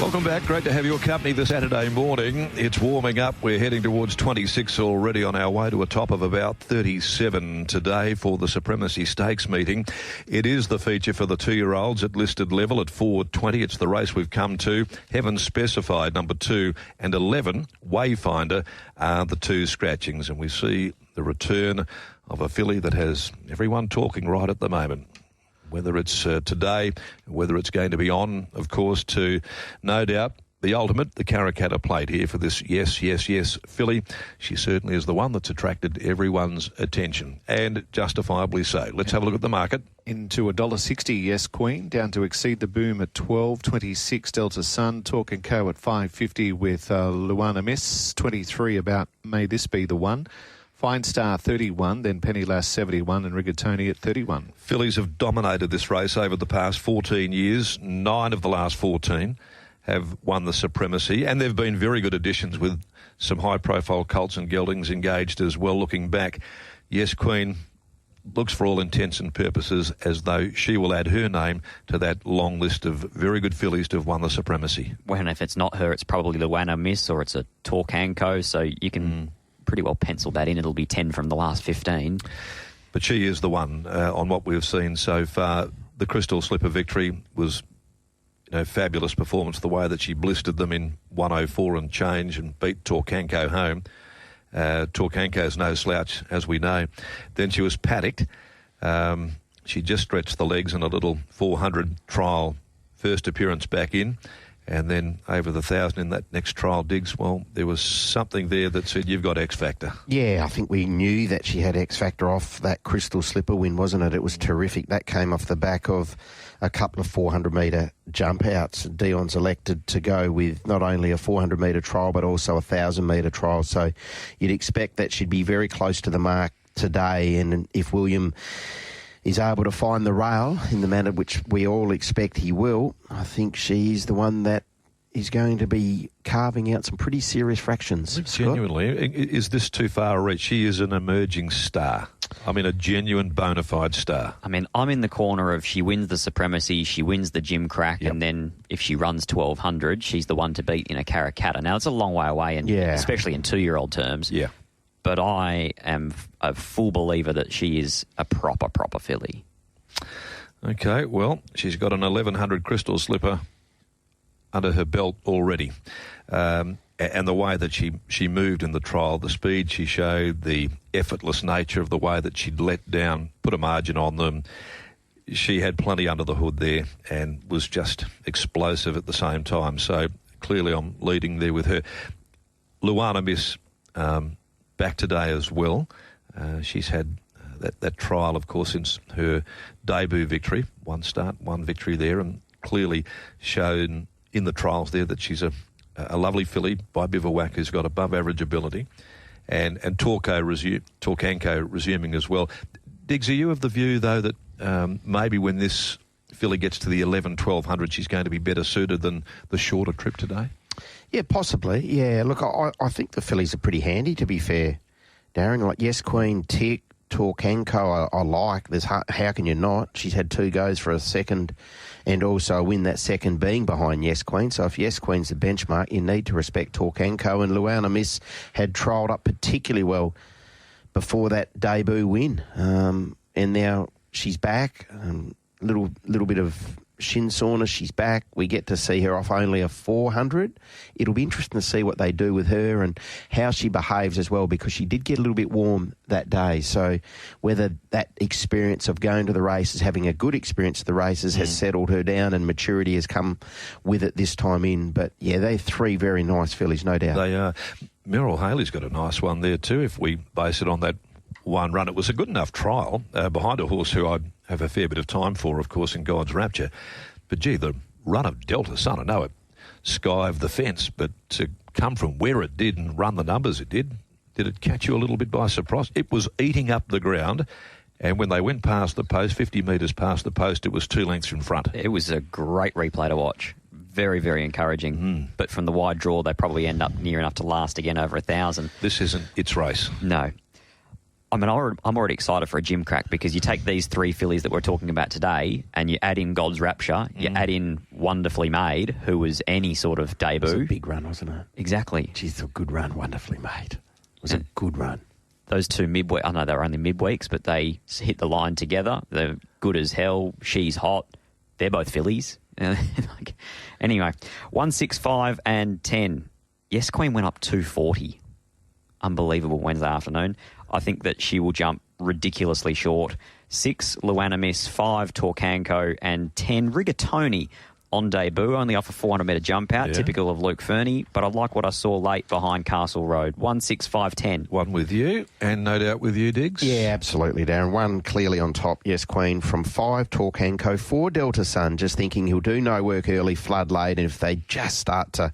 Welcome back. Great to have your company this Saturday morning. It's warming up. We're heading towards 26 already, on our way to a top of about 37 today for the Supremacy Stakes meeting. It is the feature for the 2-year-olds at listed level at $4.20. It's the race we've come to. Heaven Specified, number 2, and 11, Wayfinder, are the 2 scratchings. And we see the return of a filly that has everyone talking right at the moment. Whether it's today, whether it's going to be on, of course, to no doubt the ultimate, the Karrakatta Plate here for this yes filly. She certainly is the one that's attracted everyone's attention, and justifiably so. Let's have a look at the market. Into $1.60, Yes Queen, down to Exceed the Boom at $12.26, Delta Sun, Talk & Co at $5.50 with Luana Miss, 23 about May This Be the One. Fine Star 31, then Penny Lass 71 and Rigatoni at 31. Fillies have dominated this race over the past 14 years. 9 of the last 14 have won the Supremacy, and they've been very good additions with some high-profile colts and geldings engaged as well. Looking back, Yes Queen looks for all intents and purposes as though she will add her name to that long list of very good fillies to have won the Supremacy. Well, and if it's not her, it's probably Luana Miss or it's a Talk & Co, so you can pretty well pencil that in. It'll be 10 from the last 15. But she is the one on what we've seen so far. The Crystal Slipper victory was, fabulous performance, the way that she blistered them in 104 and change and beat Talk & Co home. Talk & Co's no slouch, as we know. Then she was paddocked. She just stretched the legs in a little 400 trial first appearance back in. And then over the 1,000 in that next trial, Diggs, well, there was something there that said you've got X Factor. Yeah, I think we knew that she had X Factor off that Crystal Slipper win, wasn't it? It was terrific. That came off the back of a couple of 400-metre jump outs. Dion's elected to go with not only a 400-metre trial but also a 1,000-metre trial. So you'd expect that she'd be very close to the mark today. And if William is able to find the rail in the manner which we all expect he will, I think she's the one that is going to be carving out some pretty serious fractions. Scott? Genuinely, is this too far a reach? She is an emerging star. I mean, a genuine bona fide star. I mean, I'm in the corner of she wins the Supremacy, she wins the Gym Crack, and then if she runs 1200, she's the one to beat in a Karrakatta. Now, it's a long way away, and especially in 2-year-old terms. Yeah. But I am a full believer that she is a proper filly. Okay, well, she's got an 1100 Crystal Slipper under her belt already. And the way that she moved in the trial, the speed she showed, the effortless nature of the way that she'd let down, put a margin on them. She had plenty under the hood there and was just explosive at the same time. So clearly I'm leading there with her. Luana Miss back today as well. She's had that trial, of course, since her debut victory. One start, one victory there, and clearly shown in the trials there that she's a lovely filly by Bivouac who's got above average ability, and Torcanco resuming as well. Diggs, are you of the view though that maybe when this filly gets to the 1200 she's going to be better suited than the shorter trip today? Yeah, possibly. Yeah, look, I think the fillies are pretty handy, to be fair, Darren. Like Yes Queen, Tick, Torcanco, I like. There's how can you not? She's had 2 goes for a second and also a win, that second being behind Yes Queen. So if Yes Queen's the benchmark, you need to respect Torcanco. And Luana Miss had trialled up particularly well before that debut win. And now she's back. Little bit of shin soreness. She's back. We get to see her off only a 400. It'll be interesting to see what they do with her and how she behaves as well, because she did get a little bit warm that day. So whether that experience of going to the races, having a good experience at the races, has settled her down and maturity has come with it this time in. But yeah, they're 3 very nice fillies, no doubt. They are. Merrill Haley's got a nice one there too, if we base it on that one run. It was a good enough trial behind a horse who I'd have a fair bit of time for, of course, in God's Rapture. But gee, the run of Delta Sun, I know it skived the fence, but to come from where it did and run the numbers it did it catch you a little bit by surprise? It was eating up the ground, and when they went past the post, 50 metres past the post, it was 2 lengths in front. It was a great replay to watch. Very, very encouraging. But from the wide draw, they probably end up near enough to last again over 1,000. This isn't its race. No. I mean, I'm already excited for a Gym Crack, because you take these 3 fillies that we're talking about today and you add in God's Rapture, you add in Wonderfully Made, who was any sort of debut. It was a big run, wasn't it? Exactly. She's a good run, Wonderfully Made. It was a good run. Those 2 midweek, I know they were only midweeks, but they hit the line together. They're good as hell. She's hot. They're both fillies. Anyway, 1, 6, 5 and 10. Yes Queen went up 240. Unbelievable Wednesday afternoon. I think that she will jump ridiculously short. 6, Luana Miss, 5, Torcanco, and 10, Rigatoni on debut, only off a 400-metre jump out, typical of Luke Fernie, but I like what I saw late behind Castle Road. 1, 6, 5, 10. One with you, and no doubt with you, Diggs. Yeah, absolutely, Darren. 1 clearly on top, Yes Queen. From 5, Torcanco. 4, Delta Sun, just thinking he'll do no work early, flood late, and if they just start to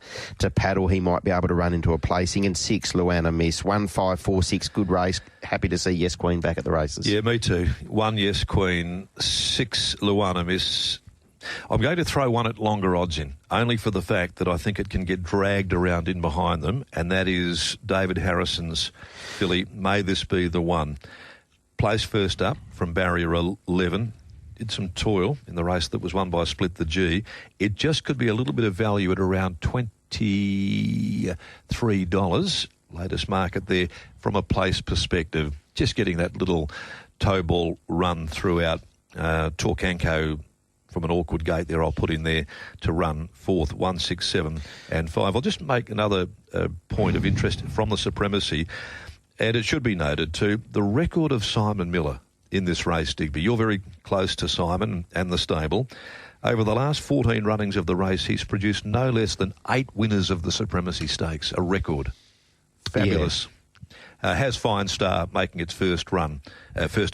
paddle, he might be able to run into a placing. And 6, Luana Miss. 1, 5, 4, 6, good race. Happy to see Yes Queen back at the races. Yeah, me too. 1, Yes Queen. 6, Luana Miss. I'm going to throw 1 at longer odds in, only for the fact that I think it can get dragged around in behind them, and that is David Harrison's filly, May This Be the One. Placed first up from barrier 11, did some toil in the race that was won by Split the G. It just could be a little bit of value at around $23, latest market there, from a place perspective. Just getting that little toe ball run throughout. Torcanco from an awkward gate there, I'll put in there to run 4th, 1, 6, 7 and 5. I'll just make another point of interest from the Supremacy, and it should be noted too, the record of Simon Miller in this race, Digby. You're very close to Simon and the stable. Over the last 14 runnings of the race, he's produced no less than 8 winners of the Supremacy Stakes, a record. Fabulous. Has Fine Star making its first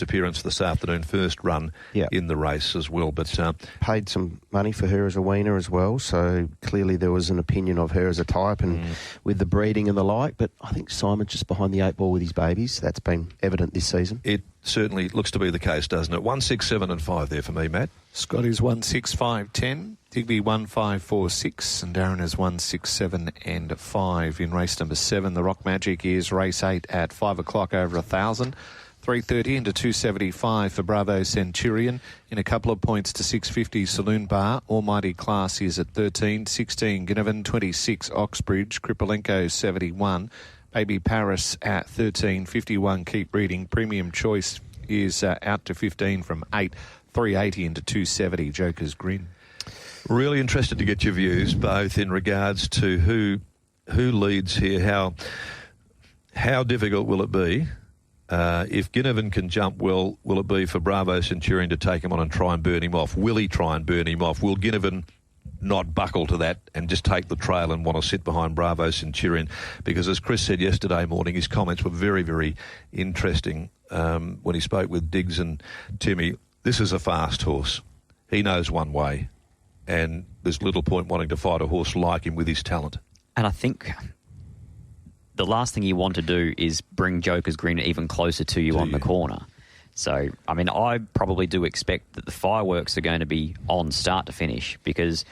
appearance this afternoon, first run in the race as well. But paid some money for her as a weaner as well, so clearly there was an opinion of her as a type and with the breeding and the like. But I think Simon's just behind the 8 ball with his babies. That's been evident this season. It certainly looks to be the case, doesn't it? 1, 6, 7 and 5 there for me, Matt. Scotty's 1, 6, 5, 10. Digby 1, 5, 4, 6. And Darren is 1, 6, 7 and 5. In race number 7, the Rock Magic is race 8 at 5 o'clock over 1,000. 3.30 into 2.75 for Bravo Centurion. In a couple of points to 6.50 Saloon Bar. Almighty Class is at 13. 16 Ginnivan. 26 Oxbridge. Kripolenko 71. Baby Paris at 13. 51 Keep Reading. Premium Choice is out to 15 from 8. 3.80 into 2.70 Joker's Grin. Really interested to get your views, both in regards to who leads here. How difficult will it be? If Ginnivan can jump well, will it be for Bravo Centurion to take him on and try and burn him off? Will he try and burn him off? Will Ginnivan not buckle to that and just take the trail and want to sit behind Bravo Centurion? Because as Chris said yesterday morning, his comments were very, very interesting when he spoke with Diggs and Timmy. This is a fast horse. He knows one way, and there's little point wanting to fight a horse like him with his talent. And I think the last thing you want to do is bring Joker's Grin even closer to you on the corner. So, I mean, I probably do expect that the fireworks are going to be on start to finish, because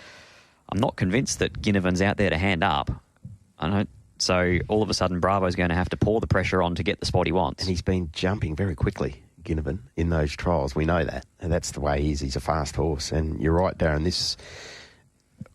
I'm not convinced that Ginnivan's out there to hand up. So all of a sudden Bravo's going to have to pour the pressure on to get the spot he wants. And he's been jumping very quickly, Ginnivan, in those trials. We know that. And that's the way he is. He's a fast horse. And you're right, Darren, this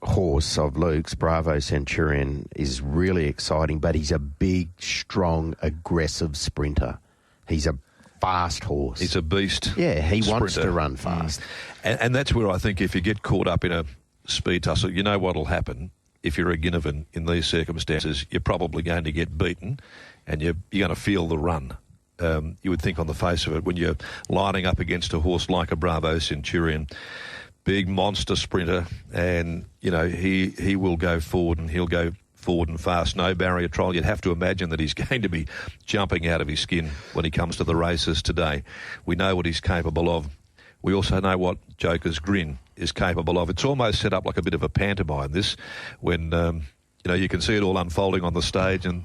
horse of Luke's, Bravo Centurion, is really exciting, but he's a big, strong, aggressive sprinter. He's a fast horse. He's a beast. Yeah, he sprinter. wants to run fast. And that's where I think if you get caught up in a speed tussle, you know what'll happen. If you're a Ginnivan in these circumstances, you're probably going to get beaten, and you're going to feel the run. You would think on the face of it, when you're lining up against a horse like a Bravo Centurion, big monster sprinter, and he will go forward, and he'll go forward and fast. No barrier trial. You'd have to imagine that he's going to be jumping out of his skin when he comes to the races today. We know what he's capable of. We also know what Joker's Grin is capable of. It's almost set up like a bit of a pantomime, this, when you can see it all unfolding on the stage, and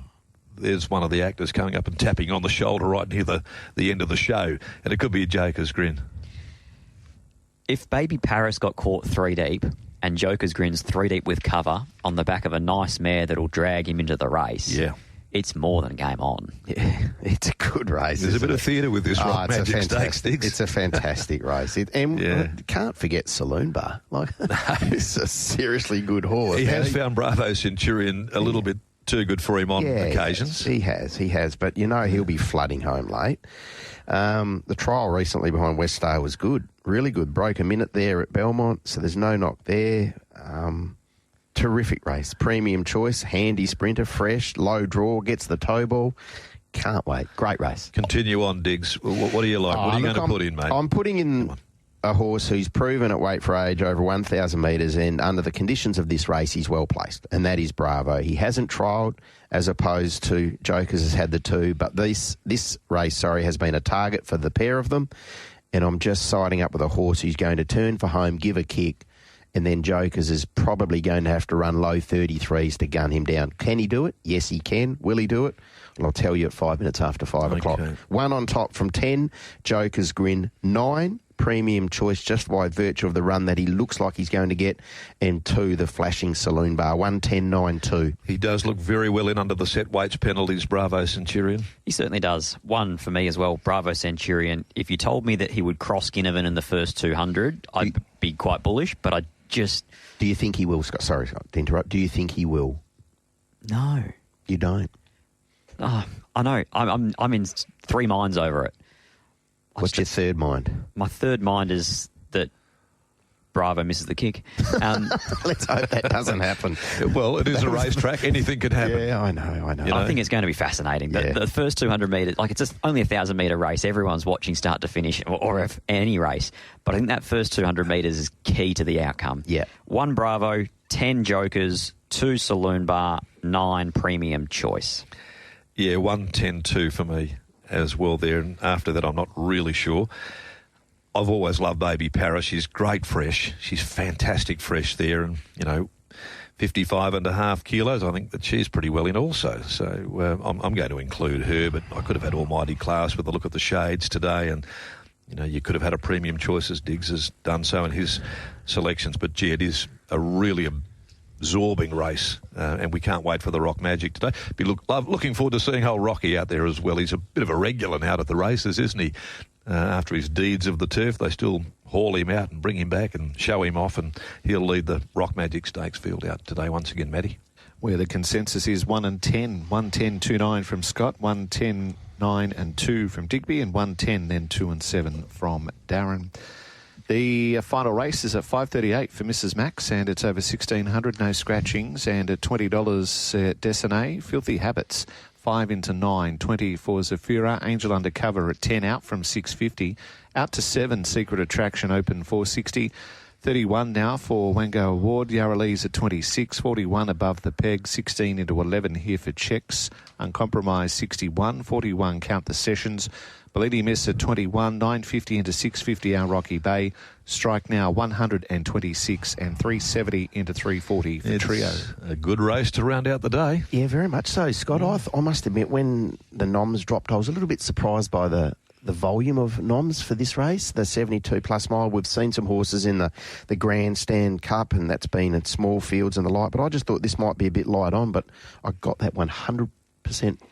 there's one of the actors coming up and tapping on the shoulder right near the end of the show, and it could be a Joker's Grin. If Baby Paris got caught 3 deep and Joker's Grin's 3 deep with cover on the back of a nice mare that'll drag him into the race, it's more than game on. Yeah, it's a good race. There's a bit of theatre with this Rock Magic Stakes. It's a fantastic race. Can't forget Saloon Bar. It's a seriously good horse. He has found Bravo Centurion a little bit too good for him on occasions. He has. But he'll be flooding home late. The trial recently behind Westdale was good, really good. Broke a minute there at Belmont, so there's no knock there. Terrific race. Premium Choice, handy sprinter, fresh, low draw, gets the toe ball. Can't wait. Great race. Continue on, Diggs. What do you like? What are you going to put in, mate? I'm putting in a horse who's proven at weight for age over 1,000 metres, and under the conditions of this race, he's well placed, and that is Bravo. He hasn't trialled, as opposed to Jokers has had the two, but this race, has been a target for the pair of them, and I'm just siding up with a horse who's going to turn for home, give a kick, and then Jokers is probably going to have to run low 33s to gun him down. Can he do it? Yes, he can. Will he do it? Well, I'll tell you at 5 minutes after 5 o'clock. One on top from 10, Joker's Grin. 9, Premium Choice, just by virtue of the run that he looks like he's going to get. And 2, the flashing Saloon Bar. 1:10.92. He does look very well in under the set weights penalties, Bravo Centurion. He certainly does. 1 for me as well, Bravo Centurion. If you told me that he would cross Ginnivan in the first 200, I'd be quite bullish, but I just... Do you think he will, Scott? Sorry, Scott, to interrupt. Do you think he will? No. You don't? Oh, I know. I'm in 3 minds over it. What's your third mind? My third mind is that Bravo misses the kick. Let's hope that doesn't happen. Well, it is a racetrack. Anything could happen. Yeah, I know. I think it's going to be fascinating. The first 200 metres, it's just only a 1,000-metre race. Everyone's watching start to finish, or any race. But I think that first 200 metres is key to the outcome. Yeah. 1 Bravo, 10 Jokers, 2 Saloon Bar, 9 Premium Choice. Yeah, 1:10.2 for me as well there. And after that, I'm not really sure. I've always loved Baby Paris. She's great fresh. She's fantastic fresh there. And, 55.5 kilos. I think that she's pretty well in also. So I'm going to include her, but I could have had Almighty Class with a look at the shades today, and you could have had a premium choice as Diggs has done so in his selections. But gee, it is a really absorbing race, and we can't wait for the Rock Magic today. Be looking forward to seeing old Rocky out there as well. He's a bit of a regular now at the races, isn't he? After his deeds of the turf, they still haul him out and bring him back and show him off, and he'll lead the Rock Magic Stakes field out today once again, Matty. Where the consensus is 1 and 10. 110.29 from Scott, 110.9 and 2 from Digby, and 110 then 2 and 7 from Darren. The final race is at $5.38 for Mrs. Max, and it's over 1,600, no scratchings, and at $20 Desiné, Filthy Habits, 5 into 9, 20 for Zafira, Angel Undercover at 10 out from 650, out to 7, Secret Attraction Open 460, 31 now for Wango Award, Yarralee's at 26, 41 above the peg, 16 into 11 here for Checks, Uncompromised 61, 41 Count the Sessions, Belidi Miss at 21, 950 into 650 our Rocky Bay, Strike Now 126 and 370 into 340 for Trio. A good race to round out the day. Yeah, very much so, Scott. I must admit, when the noms dropped, I was a little bit surprised by the volume of noms for this race, the 72 plus mile. We've seen some horses in the Grandstand Cup, and that's been at small fields and the like, but I just thought this might be a bit light on, but I got that 100%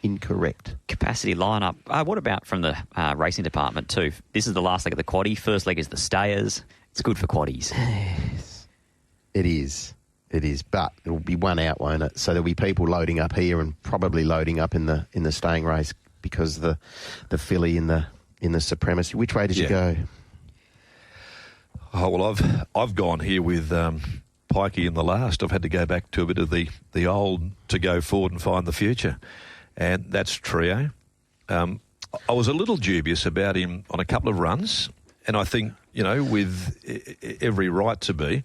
incorrect. Capacity lineup. What about from the racing department too? This is the last leg of the quaddie. First leg is the stayers. It's good for quaddies. Yes. It is, but it'll be one out, won't it? So there'll be people loading up here and probably loading up in the staying race because the filly in the Supremacy. Which way did you go? Oh well, I've gone here with Pikey in the last. I've had to go back to a bit of the old to go forward and find the future, and that's Trio. I was a little dubious about him on a couple of runs, and I think with every right to be.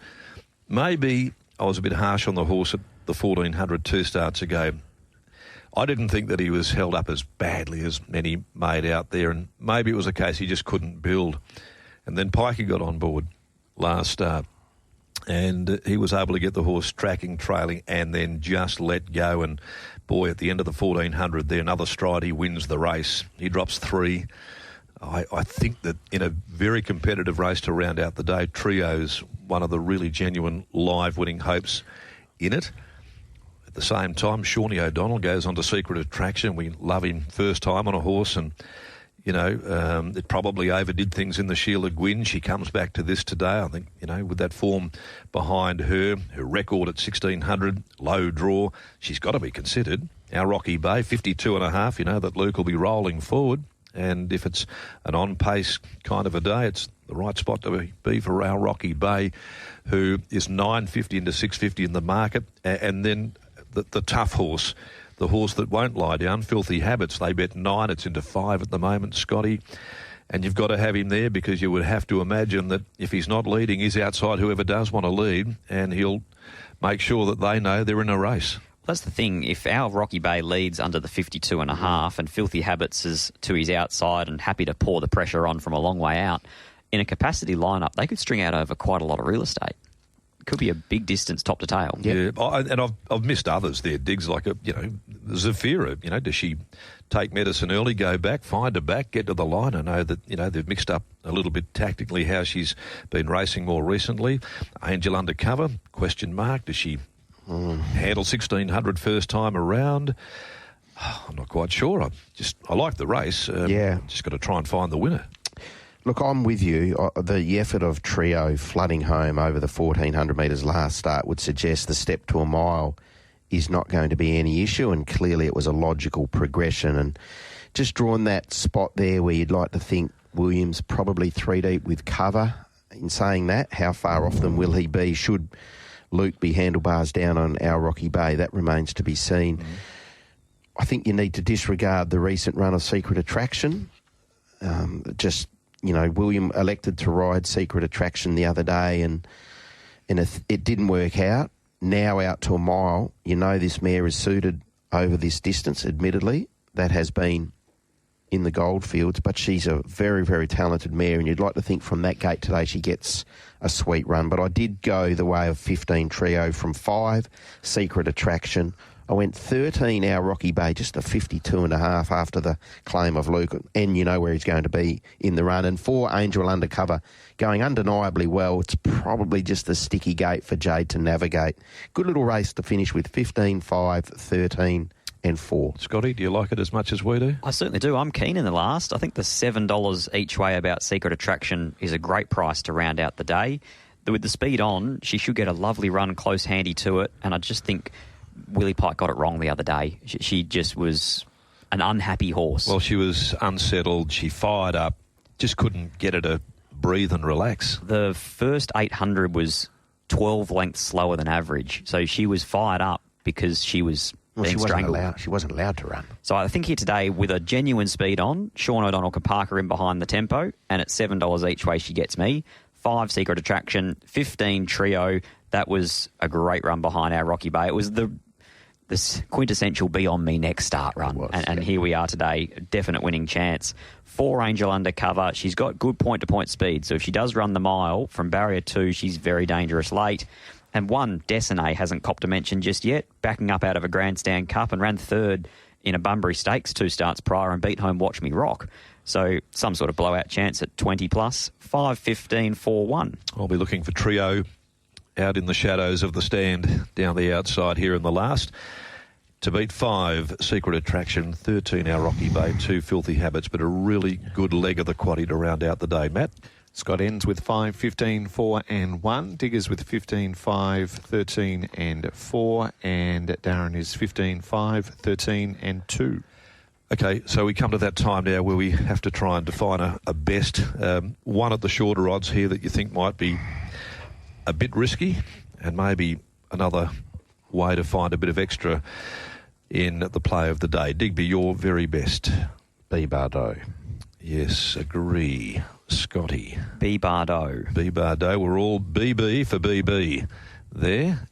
Maybe I was a bit harsh on the horse at the 1400 two starts ago. I didn't think that he was held up as badly as many made out there, and maybe it was a case he just couldn't build. And then Pikey got on board last start, and he was able to get the horse tracking, trailing, and then just let go. And boy, at the end of the 1400 there, another stride, he wins the race. He drops 3. I think that in a very competitive race to round out the day, Trio's one of the really genuine live winning hopes in it. At the same time, Shawnee O'Donnell goes on to Secret Attraction. We love him first time on a horse, and it probably overdid things in the Sheila Gwynn. She comes back to this today. I think, with that form behind her record at 1,600, low draw, she's got to be considered. Our Rocky Bay, 52.5, that Luke will be rolling forward. And if it's an on-pace kind of a day, it's the right spot to be for our Rocky Bay, who is 950 into 650 in the market. And then the tough horse, the horse that won't lie down, Filthy Habits, they bet 9. It's into 5 at the moment, Scotty. And you've got to have him there because you would have to imagine that if he's not leading, he's outside whoever does want to lead, and he'll make sure that they know they're in a race. That's the thing. If our Rocky Bay leads under the 52.5 and Filthy Habits is to his outside and happy to pour the pressure on from a long way out, in a capacity lineup, they could string out over quite a lot of real estate. It could be a big distance top to tail. Yeah, and I've missed others there, Diggs, like, Zafira. Does she take medicine early, go back, find her back, get to the line? I know that, they've mixed up a little bit tactically how she's been racing more recently. Angel Undercover, question mark. Does she handle 1,600 first time around? I'm not quite sure. I like the race. Just got to try and find the winner. Look, I'm with you. The effort of Trio flooding home over the 1,400 metres last start would suggest the step to a mile is not going to be any issue, and clearly it was a logical progression. And just drawn that spot there where you'd like to think Williams probably 3 deep with cover. In saying that, how far off them will he be? Should Luke be handlebars down on our Rocky Bay? That remains to be seen. I think you need to disregard the recent run of Secret Attraction. William elected to ride Secret Attraction the other day, and it didn't work out. Now out to a mile, this mare is suited over this distance, admittedly. That has been in the Goldfields, but she's a very, very talented mare, and you'd like to think from that gate today she gets a sweet run. But I did go the way of 15 Trio from 5, Secret Attraction. I went 13 Our Rocky Bay, just a 52.5 after the claim of Luke, and you know where he's going to be in the run. And 4 Angel Undercover, going undeniably well. It's probably just a sticky gate for Jade to navigate. Good little race to finish with 15, 5, 13 and 4. Scotty, do you like it as much as we do? I certainly do. I'm keen in the last. I think the $7 each way about Secret Attraction is a great price to round out the day. With the speed on, she should get a lovely run close handy to it, and I just think Willie Pike got it wrong the other day. She just was an unhappy horse. Well, she was unsettled. She fired up. Just couldn't get her to breathe and relax. The first 800 was 12 lengths slower than average. So she was fired up because she was being strangled. She wasn't allowed to run. So I think here today, with a genuine speed on, Sean O'Donnell can park her in behind the tempo, and at $7 each way she gets me. 5 Secret Attraction, 15 Trio. That was a great run behind Our Rocky Bay. It was the quintessential be on me next start run. And here we are today, definite winning chance. 4 Angel Undercover. She's got good point-to-point speed. So if she does run the mile from barrier 2, she's very dangerous late. And 1 Dessinée hasn't copped a mention just yet, backing up out of a Grandstand Cup and ran 3rd in a Bunbury Stakes 2 starts prior and beat home Watch Me Rock. So some sort of blowout chance at 20 plus. 5, 15, 4, 1. I'll be looking for Trio out in the shadows of the stand down the outside here in the last. To beat 5 Secret Attraction, 13 Our Rocky Bay, 2 Filthy Habits, but a really good leg of the quaddie to round out the day. Matt? Scott ends with 5, 15, 4 and 1. Diggers with 15, 5, 13 and 4. And Darren is 15, 5, 13 and 2. Okay, so we come to that time now where we have to try and define a best. One at the shorter odds here that you think might be a bit risky, and maybe another way to find a bit of extra in the play of the day. Digby, your very best. B. Bardot. Yes, agree. Scotty. B. Bardot. B. Bardot. We're all BB for BB there.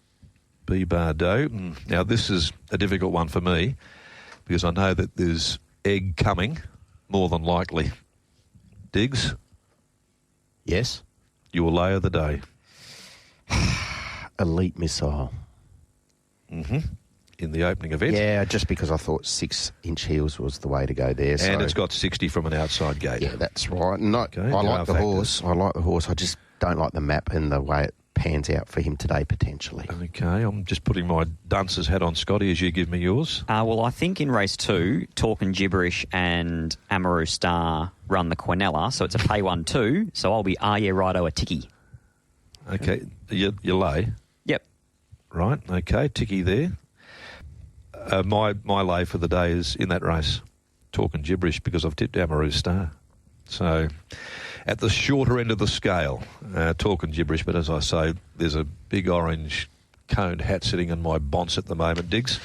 B. Bardot. Now, this is a difficult one for me because I know that there's egg coming, more than likely. Diggs? Yes? Your lay of the day. Elite Missile. In the opening event. Yeah, just because I thought 6-inch heels was the way to go there. And so it's got 60 from an outside gate. yeah, that's right. Okay, I like the horse. I like the horse. I just don't like the map and the way it pans out for him today, potentially. Okay, I'm just putting my dunce's hat on, Scotty, as you give me yours. Well, I think in race 2, Talkin' Gibberish and Amaru Star run the Quinella, so it's a pay 1-2. So I'll be Righto a ticky. Okay, you lay. Yep. Right, okay, ticky there. My lay for the day is in that race, Talkin' Gibberish, because I've tipped Amaru Star. So at the shorter end of the scale, Talkin' Gibberish, but as I say, there's a big orange coned hat sitting in my bonce at the moment, Diggs,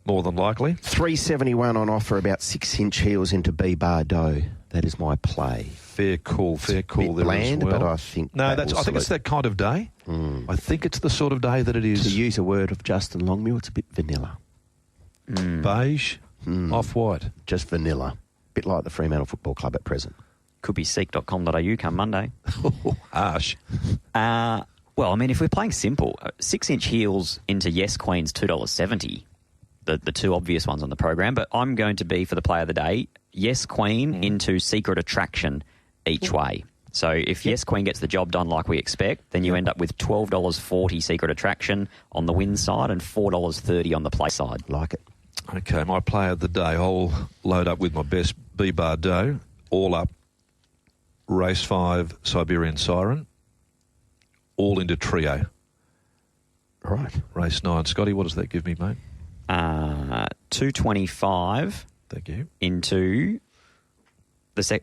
more than likely. 371 on offer, about 6-inch heels into B. Bardot. That is my play. Fair call there bland, as well. but I think I think it's that kind of day. I think it's the sort of day that it is. To use a word of Justin Longmuir, it's a bit vanilla. Beige, off-white. Just vanilla. Bit like the Fremantle Football Club at present. Could be seek.com.au come Monday. Harsh. Well, I mean, if we're playing simple, 6-inch heels into Yes Queen's $2.70, the 2 obvious ones on the program, but I'm going to be, for the play of the day, Yes Queen into Secret Attraction each way. So if Yes Queen gets the job done like we expect, then you end up with $12.40 Secret Attraction on the win side and $4.30 on the play side. Like it. Okay, my play of the day, I'll load up with my best B. Bardot, all up, race 5, Siberian Siren, all into Trio. Right. Race 9, Scotty, what does that give me, mate? 225. Thank you. Into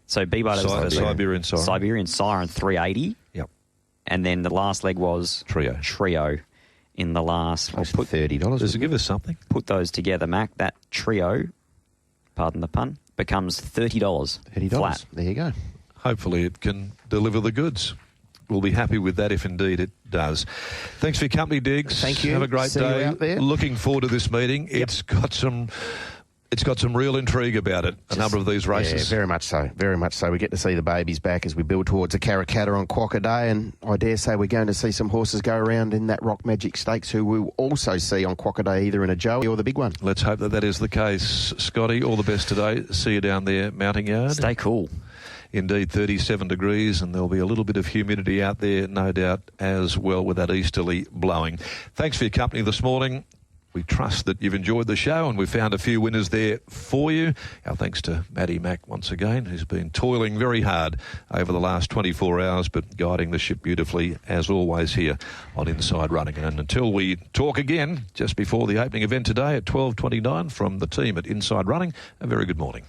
so B. Bardot Siberian Siren. Siberian Siren 380. Yep. And then the last leg was Trio in the last. I'll put $30. Does it give us something? Put those together, Mac. That Trio, pardon the pun, becomes $30. $30. Flat. There you go. Hopefully it can deliver the goods. We'll be happy with that if indeed it does. Thanks for your company, Diggs. Thank you. Have a great See day. you out there. Looking forward to this meeting. Yep. It's got some It's got some real intrigue about it, a number of these races. Yeah, very much so, very much so. We get to see the babies back as we build towards the Karrakatta on Quokka Day, and I dare say we're going to see some horses go around in that Rock Magic Stakes who we'll also see on Quokka Day, either in a Joey or the big one. Let's hope that is the case. Scotty, all the best today. See you down there, Mounting Yard. Stay cool. Indeed, 37 degrees, and there'll be a little bit of humidity out there, no doubt, as well, with that easterly blowing. Thanks for your company this morning. We trust that you've enjoyed the show, and we found a few winners there for you. Our thanks to Maddie Mack once again, who's been toiling very hard over the last 24 hours, but guiding the ship beautifully, as always, here on Inside Running. And until we talk again, just before the opening event today at 12:29 from the team at Inside Running, a very good morning.